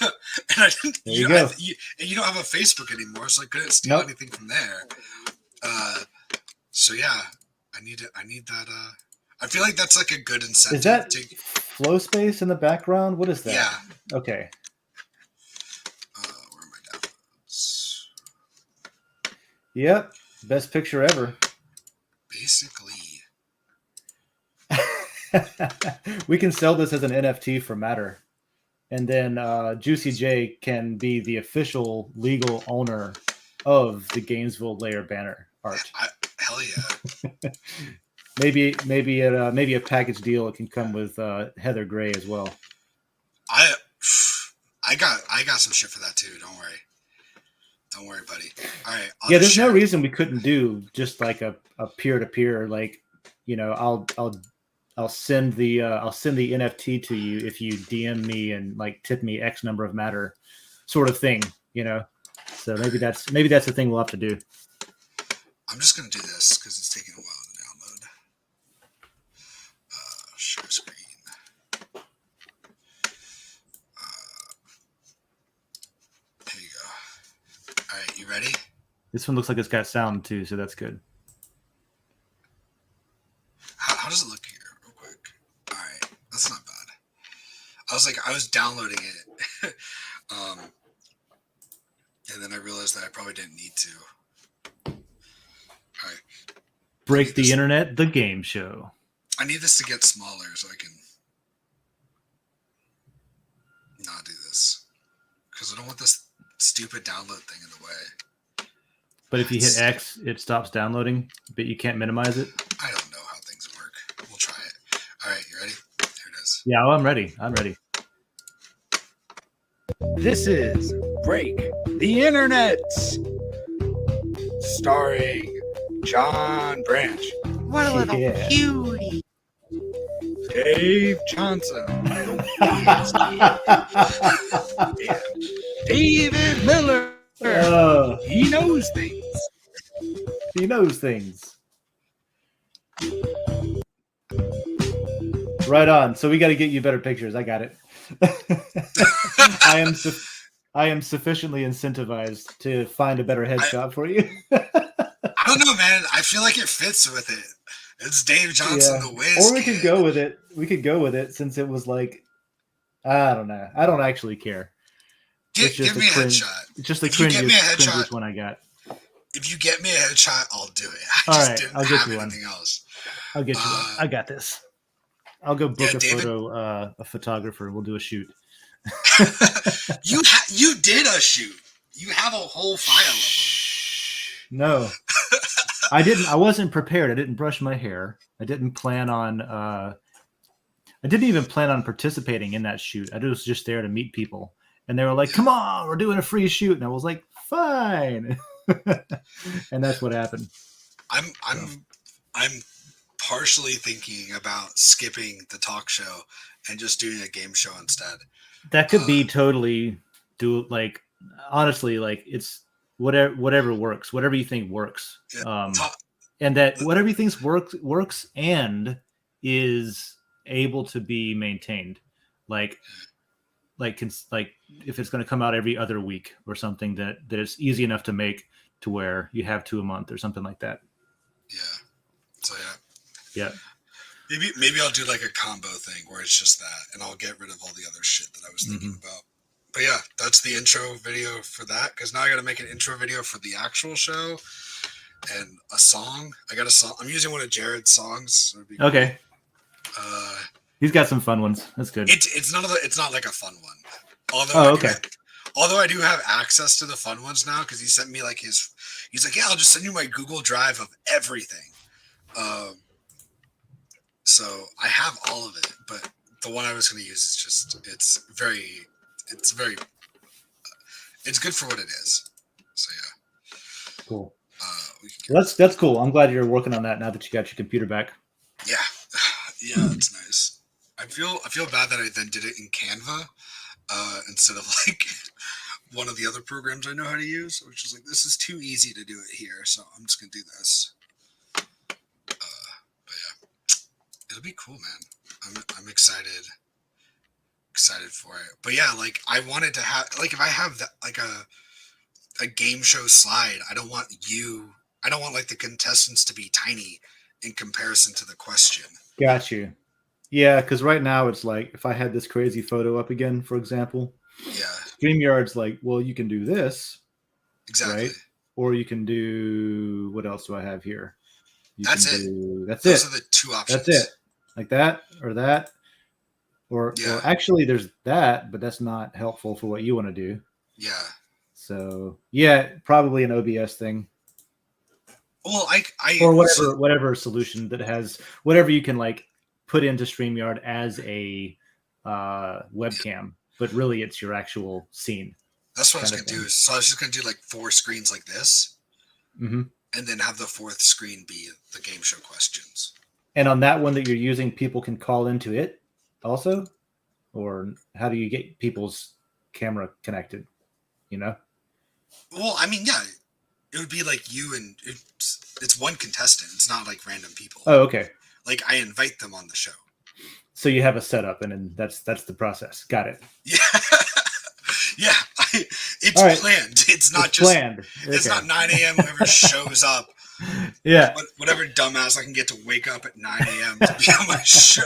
And I didn't. You don't have a Facebook anymore, so I couldn't steal anything from there. So yeah, I need that. I feel like that's like a good incentive. Is that flow space in the background? What is that? Yeah. Okay. Where are my downloads? Yep. Best picture ever. Basically. We can sell this as an NFT for Matter. And then Juicy J can be the official legal owner of the Gainesville Lair banner art. Hell yeah. maybe a package deal. It can come with Heather Gray as well. I got some shit for that too. Don't worry, buddy. All right. There's no reason we couldn't do just like a peer-to-peer. Like, you know, I'll send the NFT to you if you DM me and like tip me X number of Matter, sort of thing. You know. So maybe that's the thing we'll have to do. I'm just gonna do this because it's taking a while to download. Share screen. Here you go. All right, you ready? This one looks like it's got sound too, so that's good. How does it look here, real quick? All right, that's not bad. I was downloading it, and then I realized that I probably didn't need to. All right. Break the internet, the game show. I need this to get smaller so I can not do this because I don't want this stupid download thing in the way. But if you hit X, it stops downloading, but you can't minimize it. I don't know how things work. We'll try it. All right, you ready? Here it is. Yeah, well, I'm ready. This is Break the Internet, starring John Branch, What a little cutie. Dave Johnson, and David Miller. He knows things. He knows things. Right on. So we got to get you better pictures. I got it. I am sufficiently incentivized to find a better headshot for you. I don't know, man. I feel like it fits with it. It's Dave Johnson, the Wiz. Or we could go with it. We could go with it since it was like, I don't know. I don't actually care. Give me a headshot. It's just the cringiest one I got. If you get me a headshot, I'll do it. All right, I'll get you one. Else. I'll get you one. I got this. I'll go book a photographer. We'll do a shoot. You did a shoot. You have a whole file of them. No, I didn't. I wasn't prepared. I didn't brush my hair. I didn't plan on. I didn't even plan on participating in that shoot. I was just there to meet people, and they were like, "Come on, we're doing a free shoot," and I was like, "Fine," and that's what happened. I'm partially thinking about skipping the talk show and just doing a game show instead. That could be totally honestly, like it's whatever works, whatever you think works. Yeah. And that whatever you think works and is able to be maintained. Like if it's going to come out every other week or something that is easy enough to make to where you have 2 a month or something like that. Yeah. So yeah. Maybe I'll do like a combo thing where it's just that, and I'll get rid of all the other shit that I was thinking about. But yeah, that's the intro video for that. Because now I got to make an intro video for the actual show. and a song. I got a song. I'm using one of Jared's songs. So it'd be Okay. cool. He's got some fun ones. That's good. It's not like a fun one. Oh, okay. Although I do have access to the fun ones now because he sent me like he's like, yeah, I'll just send you my Google Drive of everything. So I have all of it, but the one I was going to use is just it's good for what it is. So yeah. Cool. That's cool. I'm glad you're working on that now that you got your computer back. Yeah, yeah, it's nice. I feel bad that I then did it in Canva instead of like one of the other programs I know how to use, which is like this is too easy to do it here, so I'm just gonna do this. But yeah, it'll be cool, man. I'm excited for it. But yeah, like I wanted to have like if I have that like a game show slide, I don't want like the contestants to be tiny in comparison to the question. Got you. Yeah, because right now it's like if I had this crazy photo up again, for example. Yeah. StreamYard's like, well, you can do this. Exactly. Right? Or you can do what else do I have here? That's Those are the two options. That's it. Like that or that. Or actually there's that, but that's not helpful for what you want to do. Yeah. So yeah, probably an OBS thing. Well, I or whatever solution that has whatever you can like put into StreamYard as a webcam, but really it's your actual scene. That's what I was gonna do. So I was just gonna do like 4 screens like this, and then have the 4th screen be the game show questions. And on that one that you're using, people can call into it also, or how do you get people's camera connected? You know. Well, I mean, yeah, it would be like you and it's one contestant. It's not like random people. Oh, okay. Like I invite them on the show. So you have a setup, and then that's the process. Got it. Yeah, yeah. It's right. planned. It's not just planned. It's not 9 a.m. Whoever shows up. Yeah. Whatever dumbass I can get to wake up at 9 a.m. to be on my show.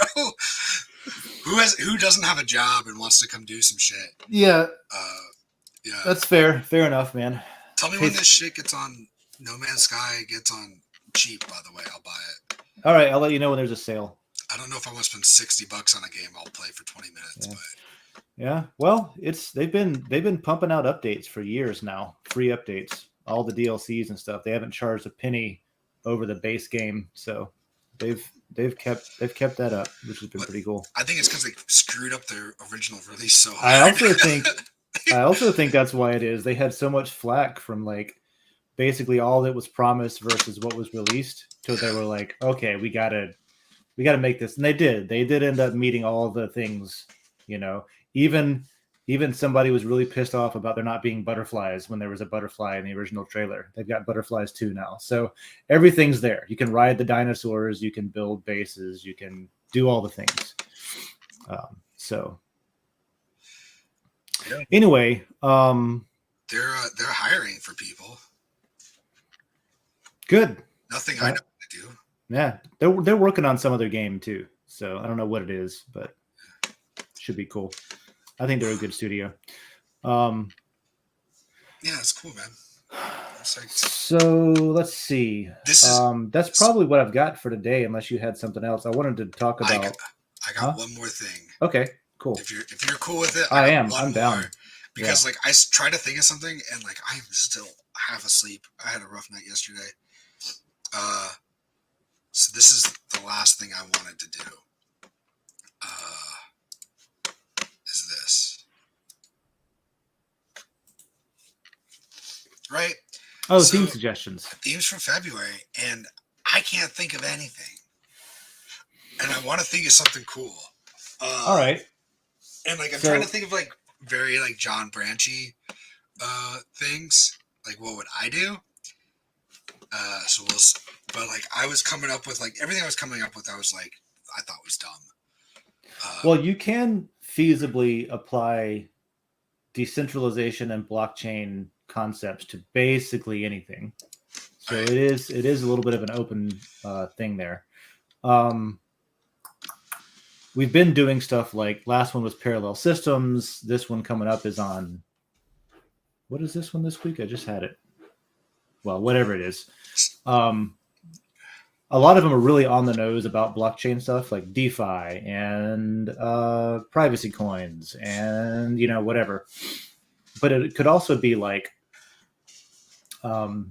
Who doesn't have a job and wants to come do some shit? Yeah. Yeah. That's fair. Fair enough, man. Tell me when this shit gets on No Man's Sky gets on cheap, by the way. I'll buy it. All right, I'll let you know when there's a sale. I don't know if I want to spend $60 on a game I'll play for 20 minutes, but yeah. Well, they've been pumping out updates for years now, free updates, all the DLCs and stuff. They haven't charged a penny over the base game, so they've kept that up, which has been pretty cool. I think it's because they screwed up their original release so hard. I also think that's why it is. They had so much flack from like basically all that was promised versus what was released. So they were like, okay, we gotta make this, and they did. They did end up meeting all the things, you know. Even somebody was really pissed off about there not being butterflies when there was a butterfly in the original trailer. They've got butterflies too now, so everything's there. You can ride the dinosaurs, you can build bases, you can do all the things. Anyway, they're hiring for people. Good. Nothing I know to do. Yeah, they're working on some other game too. So I don't know what it is, but should be cool. I think they're a good studio. Yeah, it's cool, man. So let's see. That's probably what I've got for today, unless you had something else. I wanted to talk about. I got one more thing. Okay, cool. If you're cool with it, I am. I'm down. Because like I try to think of something and like I'm still half asleep. I had a rough night yesterday. So this is the last thing I wanted to do. Is this right? Oh, so, theme suggestions. Themes for February, and I can't think of anything. And I want to think of something cool. All right. And like I'm trying to think of like very like John Branchy things. Like what would I do? But like I was coming up with like everything I was coming up with, I thought was dumb. Well, you can feasibly apply decentralization and blockchain concepts to basically anything. So right. It is a little bit of an open thing there. We've been doing stuff like last one was parallel systems. This one coming up is on. What is this one this week? I just had it. well, whatever it is. A lot of them are really on the nose about blockchain stuff like DeFi and privacy coins and whatever. But it could also be like, how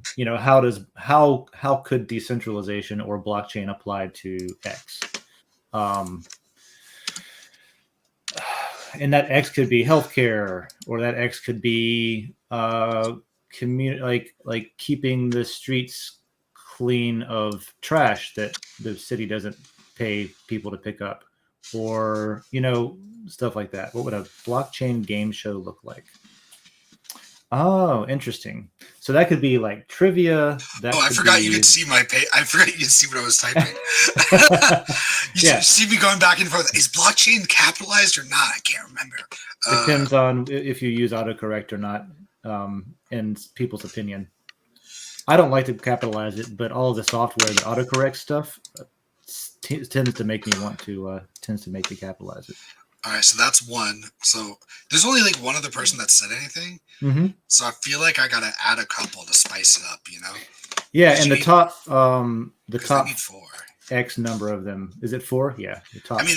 could decentralization or blockchain apply to X? And that X could be healthcare, or that X could be like keeping the streets clean of trash that the city doesn't pay people to pick up, or stuff like that. What would a blockchain game show look like? Oh, interesting. So that could be like trivia. I forgot you could see my page. I forgot you could see what I was typing. You see me going back and forth. Is blockchain capitalized or not? I can't remember. Depends on if you use autocorrect or not, in people's opinion. I don't like to capitalize it, but all of the software, the autocorrect stuff, tends to make me capitalize it. All right, so that's one. So there's only like one other person that said anything. Mm-hmm. So I feel like I gotta add a couple to spice it up, Yeah, and the top I need 4. X number of them. Is it 4? Yeah, the top. I mean,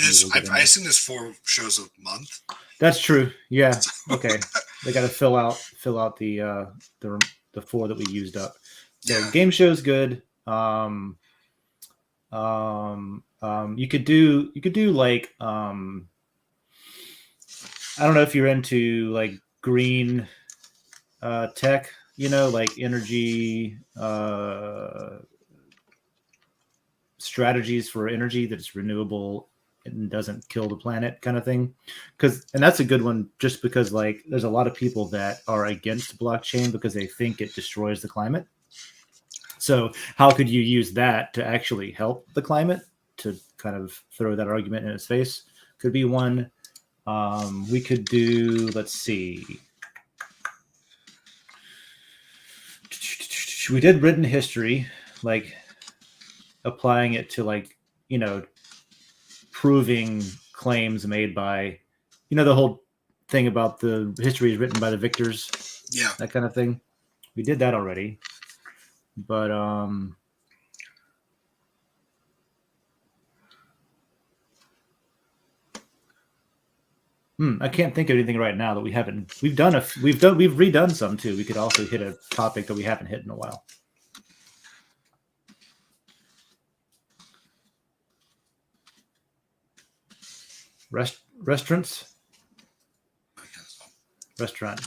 I assume there's 4 shows a month. That's true. Yeah. Okay. They got to fill out the 4 that we used up. So Yeah. game show's good. You could do like I don't know if you're into like green tech, like energy strategies for energy that's renewable and doesn't kill the planet kind of thing. And that's a good one just because like there's a lot of people that are against blockchain because they think it destroys the climate. So how could you use that to actually help the climate, to kind of throw that argument in its face? Could be one. We could do, let's see. We did written history, like applying it to like, proving claims made by, the whole thing about the history is written by the victors. Yeah. That kind of thing. We did that already. But I can't think of anything right now that we haven't. We've redone some too. We could also hit a topic that we haven't hit in a while. Restaurants. Restaurant.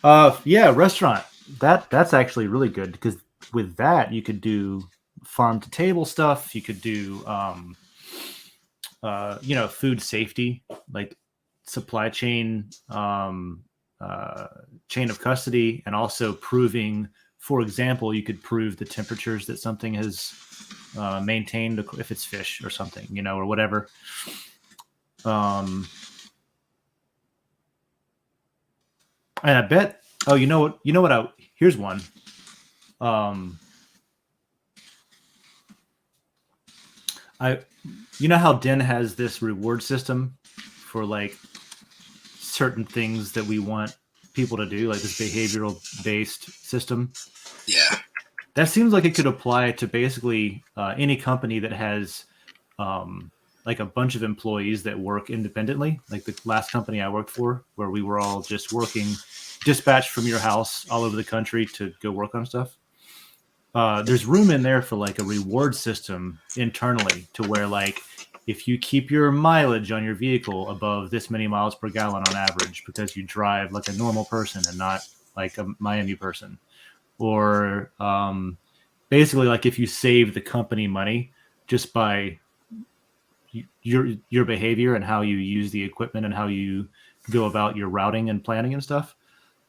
Yeah, restaurant. That's actually really good because with that you could do farm to table stuff. You could do food safety, like supply chain, chain of custody, and also proving, for example, you could prove the temperatures that something has maintained if it's fish or something, or whatever. And I bet, here's one. How Den has this reward system for like certain things that we want people to do, like this behavioral based system. Yeah. That seems like it could apply to basically any company that has like a bunch of employees that work independently. Like the last company I worked for, where we were all just working dispatched from your house all over the country to go work on stuff. There's room in there for like a reward system internally to where like if you keep your mileage on your vehicle above this many miles per gallon on average because you drive like a normal person and not like a Miami person, or basically like if you save the company money just by your behavior and how you use the equipment and how you go about your routing and planning and stuff,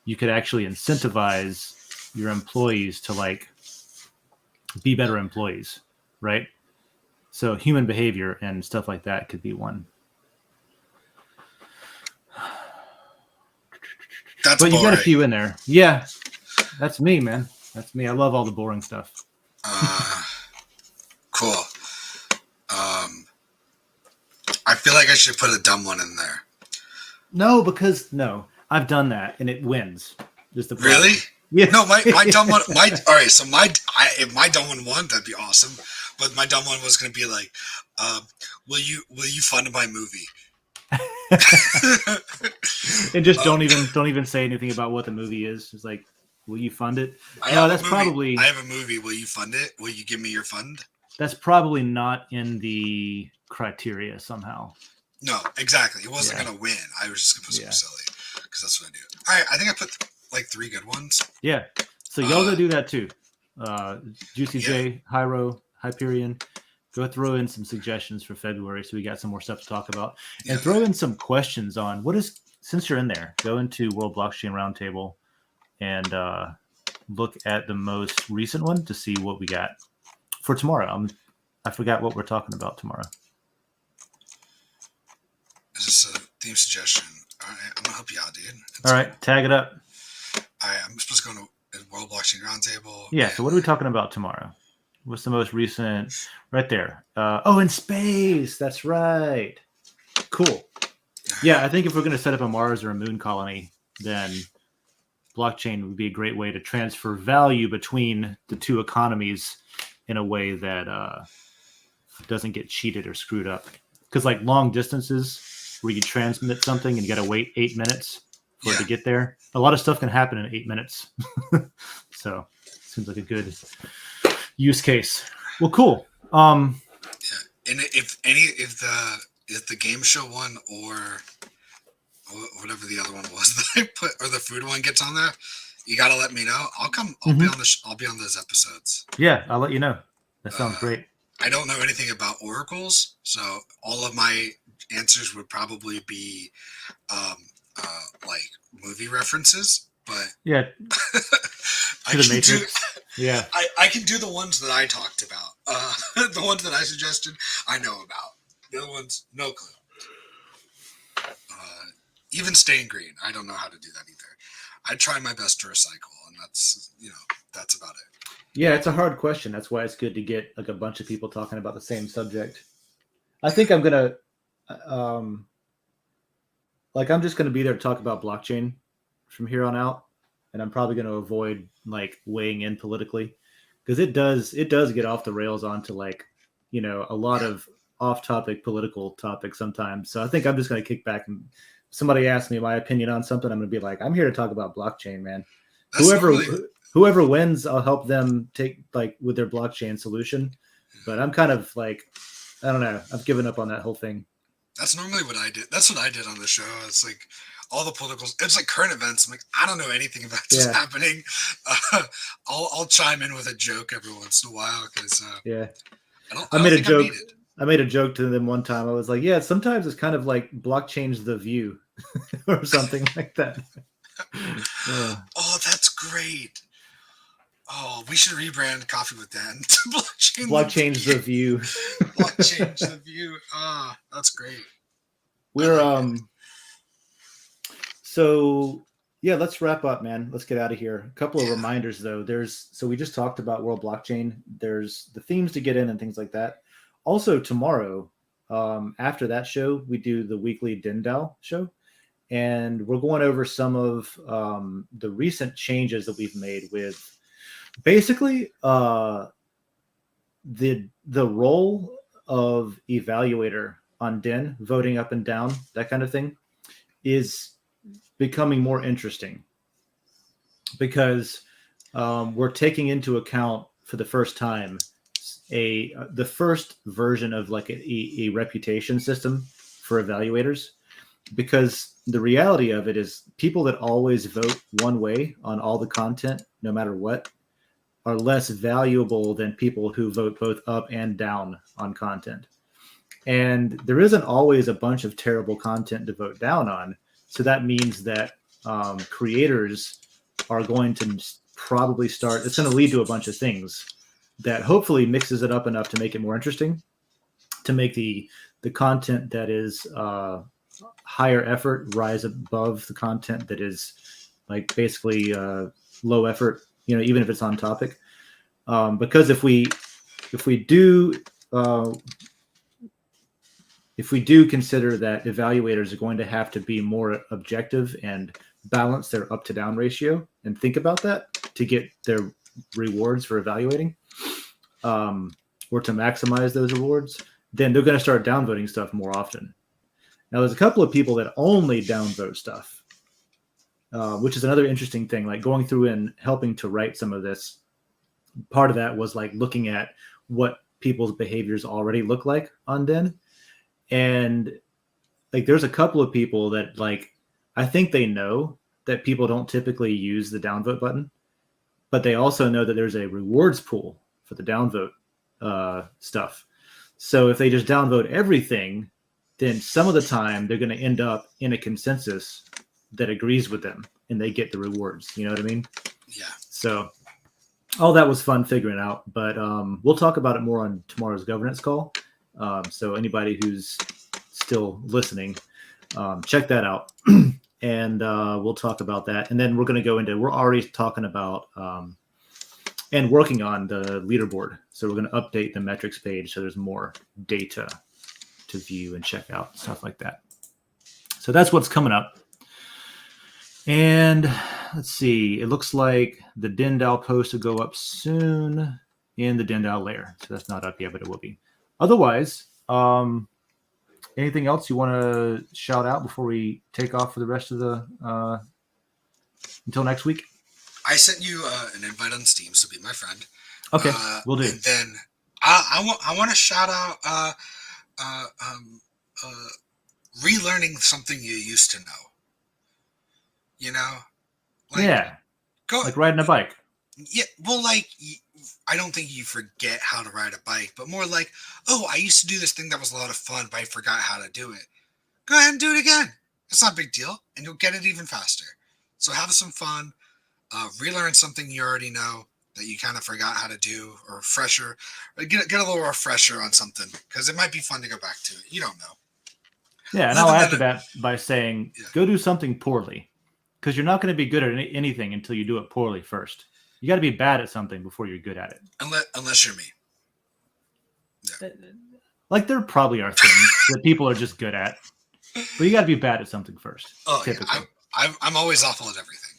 you could actually incentivize your employees to like be better employees, right? So human behavior and stuff like that could be one. That's but you boring. got a few in there. Yeah, that's me, man. That's me. I love all the boring stuff. Cool. I feel like I should put a dumb one in there. No, I've done that and it wins. Just the problem. Really? Yeah. No, my dumb one. All right. So if my dumb one won, that'd be awesome. But my dumb one was gonna be like, will you fund my movie? And just don't even say anything about what the movie is. It's like, will you fund it? I No, have that's a movie. probably I have a movie. Will you fund it? Will you give me your fund? that's probably not in the criteria somehow. No, exactly. It wasn't gonna win. I was just gonna put something silly because that's what I do. All right, I think I put like 3 good ones. Yeah. So y'all go do that too. Juicy J, Hyro, Hyperion. Go throw in some suggestions for February so we got some more stuff to talk about. And throw in some questions on since you're in there, go into World Blockchain Roundtable and look at the most recent one to see what we got for tomorrow. I forgot what we're talking about tomorrow. Is this a theme suggestion? All right, I'm gonna help you out, dude. All right, tag it up. I'm supposed to go to World Blockchain Roundtable. Yeah. So what are we talking about tomorrow? What's the most recent? Right there. In space. That's right. Cool. Yeah, I think if we're going to set up a Mars or a moon colony, then blockchain would be a great way to transfer value between the two economies in a way that doesn't get cheated or screwed up. Because like long distances where you transmit something and you got to wait 8 minutes for it to get there, a lot of stuff can happen in 8 minutes. So seems like a good use case. Well, cool. And if the game show one or whatever the other one was that I put, or the food one gets on there, you gotta let me know. I'll come. I'll be on I'll be on those episodes. Yeah, I'll let you know. That sounds great. I don't know anything about oracles, so all of my answers would probably be like movie references. But yeah, I can do. Yeah, I can do the ones that I talked about. The ones that I suggested, I know about. The other ones, no clue. Even stain green, I don't know how to do that either. I try my best to recycle, and that's about it. Yeah, it's a hard question. That's why it's good to get like a bunch of people talking about the same subject. I think I'm gonna, I'm just gonna be there to talk about blockchain from here on out, and I'm probably gonna avoid like weighing in politically because it does get off the rails onto like, a lot of off-topic political topics sometimes. So I think I'm just gonna kick back and somebody asks me my opinion on something, I'm gonna be like, I'm here to talk about blockchain, man. Whoever wins, I'll help them take like with their blockchain solution. But I'm kind of like, I don't know. I've given up on that whole thing. That's normally what I did. That's what I did on the show. It's like all the political. It's like current events. I'm like, I don't know anything about this happening. I'll chime in with a joke every once in a while because I made a joke. I made a joke to them one time. I was like, yeah, sometimes it's kind of like blockchain's The View or something like that. Oh, that's great. Oh, we should rebrand Coffee with Dan to Blockchain's The View. Blockchain's The View. Ah, that's great. We're so yeah, let's wrap up, man. Let's get out of here. A couple of reminders though. So we just talked about World Blockchain. There's the themes to get in and things like that. Also tomorrow, after that show, we do the weekly Den.social show. And we're going over some of the recent changes that we've made with basically the role of evaluator on Den, voting up and down, that kind of thing, is becoming more interesting because we're taking into account for the first time the first version of like a reputation system for evaluators. Because the reality of it is people that always vote one way on all the content, no matter what, are less valuable than people who vote both up and down on content. And there isn't always a bunch of terrible content to vote down on. So that means that creators are going to probably it's going to lead to a bunch of things that hopefully mixes it up enough to make it more interesting, to make the content that is higher effort rise above the content that is like basically low effort, even if it's on topic. Because if we do consider that evaluators are going to have to be more objective and balance their up to down ratio and think about that to get their rewards for evaluating, or to maximize those rewards, then they're going to start downvoting stuff more often. Now, there's a couple of people that only downvote stuff, which is another interesting thing. Like going through and helping to write some of this, part of that was like looking at what people's behaviors already look like on Den. And like there's a couple of people that like I think they know that people don't typically use the downvote button, but they also know that there's a rewards pool for the downvote stuff. So if they just downvote everything, then some of the time they're going to end up in a consensus that agrees with them and they get the rewards. You know what I mean? Yeah. So all that was fun figuring out, but we'll talk about it more on tomorrow's governance call. So anybody who's still listening, check that out. And we'll talk about that. And then we're going to go into, we're already talking about and working on the leaderboard. So we're going to update the metrics page so there's more data to view and check out, stuff like that. So that's what's coming up. And let's see, it looks like the Den.social post will go up soon in the Den.social lair. So that's not up yet, but it will be. Otherwise, anything else you want to shout out before we take off for the rest of the until next week? I sent you an invite on Steam, so be my friend. Okay, we'll do. And then I want to shout out relearning something you used to know. You know, like, yeah, like riding a bike. Yeah, well, like I don't think you forget how to ride a bike, but more like, oh, I used to do this thing that was a lot of fun, but I forgot how to do it. Go ahead and do it again. It's not a big deal, and you'll get it even faster. So have some fun, relearn something you already know that you kind of forgot how to do, or refresher, or get a little refresher on something, because it might be fun to go back to it. You don't know. Yeah, and I'll add to that by saying, go do something poorly, because you're not going to be good at anything until you do it poorly first. You got to be bad at something before you're good at it. Unless you're me. Yeah. Like there probably are things that people are just good at, but you got to be bad at something first. Oh, typically. Yeah. I'm always awful at everything.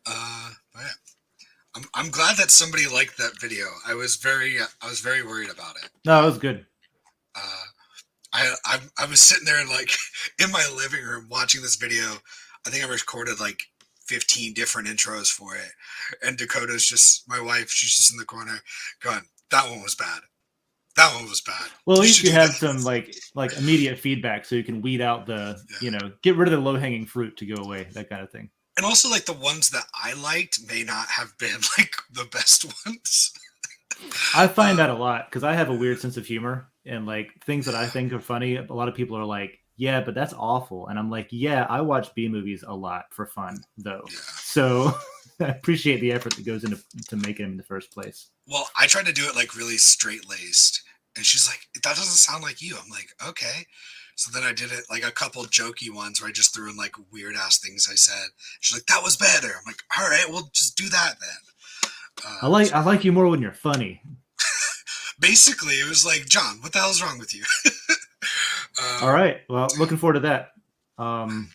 But yeah. I'm glad that somebody liked that video. I was very worried about it. No, it was good. I was sitting there like in my living room watching this video. I think I recorded like 15 different intros for it, and Dakota's just my wife. She's just in the corner going, "That one was bad. That one was bad." Well, at least you have some like immediate feedback, so you can weed out the get rid of the low hanging fruit to go away, that kind of thing. And also, like the ones that I liked may not have been like the best ones. I find that a lot because I have a weird sense of humor, and like things that I think are funny, a lot of people are like, yeah, but that's awful. And I'm like, yeah, I watch B movies a lot for fun, though. Yeah. So I appreciate the effort that goes into making them in the first place. Well, I tried to do it like really straight-laced. And she's like, that doesn't sound like you. I'm like, okay. So then I did it like a couple jokey ones where I just threw in like weird-ass things I said. She's like, that was better. I'm like, all right, we'll just do that then. I like you more when you're funny. Basically, it was like, John, what the hell's wrong with you? All right. Well, looking forward to that. And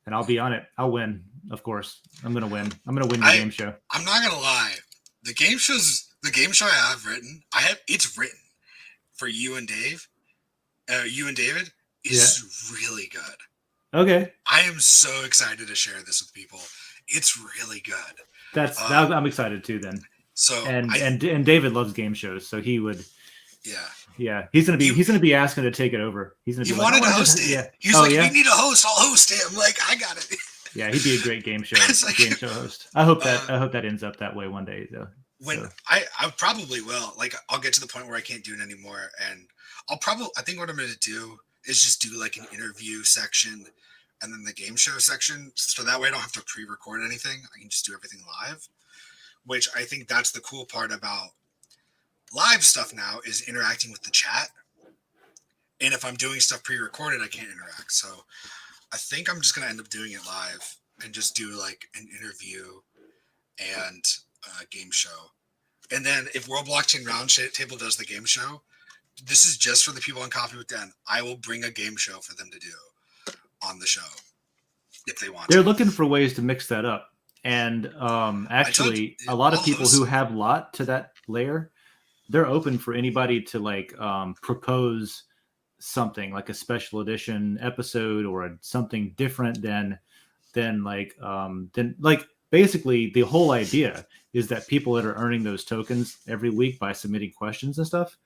I'll be on it. I'll win, of course. I'm going to win. I'm going to win your game show. I'm not going to lie. The game show I have written, it's written for you and Dave. You and David is really good. Okay. I am so excited to share this with people. It's really good. I'm excited too then. So and David loves game shows, so he would. Yeah. Yeah, he's gonna be asking to take it over. He's gonna be wanted to host it. Yeah. He was like, "We need a host. I'll host it." I'm like, "I got it." Yeah, he'd be a great game show host. I hope that ends up that way one day, though. I probably will. Like, I'll get to the point where I can't do it anymore, and I think what I'm gonna do is just do like an interview section, and then the game show section, so that way I don't have to pre-record anything. I can just do everything live, which I think that's the cool part about live stuff now is interacting with the chat. And if I'm doing stuff pre-recorded, I can't interact. So I think I'm just going to end up doing it live and just do like an interview and a game show. And then if World Blockchain Roundtable does the game show, this is just for the people on Coffee with Dan. I will bring a game show for them to do on the show. if they want. They're to. looking for ways to mix that up. And actually, a lot of people who have lot to that layer, they're open for anybody to like propose something like a special edition episode or something different than basically the whole idea is that people that are earning those tokens every week by submitting questions and stuff,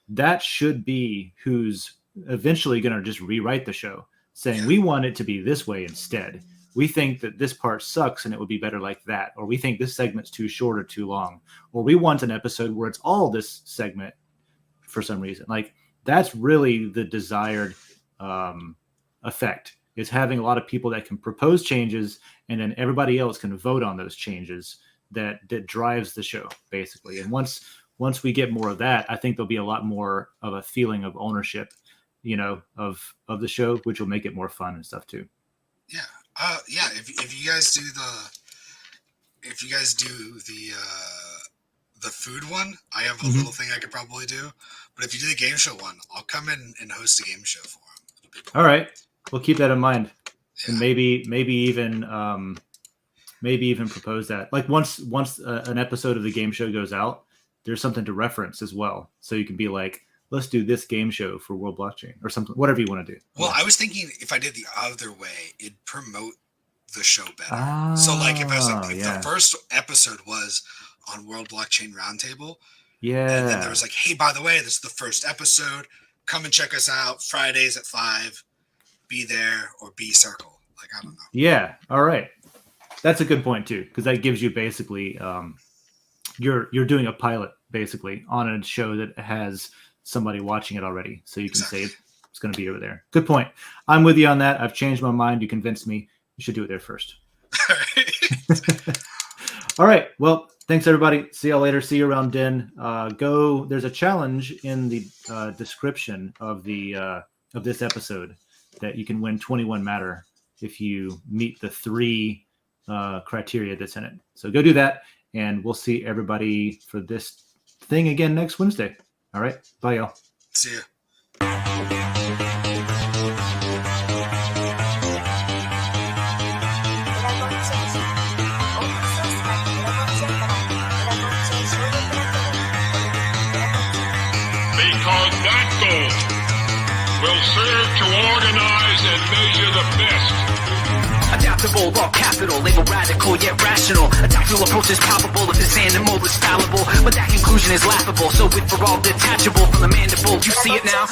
that should be who's eventually going to just rewrite the show, saying we want it to be this way instead. We think that this part sucks and it would be better like that. Or we think this segment's too short or too long. Or we want an episode where it's all this segment for some reason. Like, that's really the desired effect, is having a lot of people that can propose changes and then everybody else can vote on those changes that drives the show, basically. And once we get more of that, I think there'll be a lot more of a feeling of ownership, you know, of the show, which will make it more fun and stuff too. Yeah. Yeah. If you guys do the food one, I have a little thing I could probably do. But if you do the game show one, I'll come in and host a game show for them. Cool. All right, we'll keep that in mind, Yeah. and maybe even propose that. Like once an episode of the game show goes out, there's something to reference as well, so you can be like, let's do this game show for World Blockchain or something, whatever you want to do. Well, I was thinking if I did the other way, it'd promote the show better. So like if I was like, if the first episode was on World Blockchain Roundtable, and then there was like, hey, by the way, this is the first episode. Come and check us out Fridays at 5. Be there or be circle. Like, I don't know. Yeah. All right. That's a good point too, because that gives you basically you're doing a pilot basically on a show that has somebody watching it already, so you can say it's going to be over there. Good point. I'm with you on that. I've changed my mind. You convinced me. You should do it there first. All right. Well, thanks everybody. See y'all later. See you around Den. There's a challenge in the description of this episode that you can win 21 matter if you meet the 3 criteria that's in it. So go do that, and we'll see everybody for this thing again next Wednesday. All right. Bye, y'all. See ya. Because that goal will serve to organize and measure the best. Adaptable, raw capital, label radical yet rational. A tactical approach is palpable if this animal is fallible, but that conclusion is laughable. So with for all detachable from the mandible, you see it now.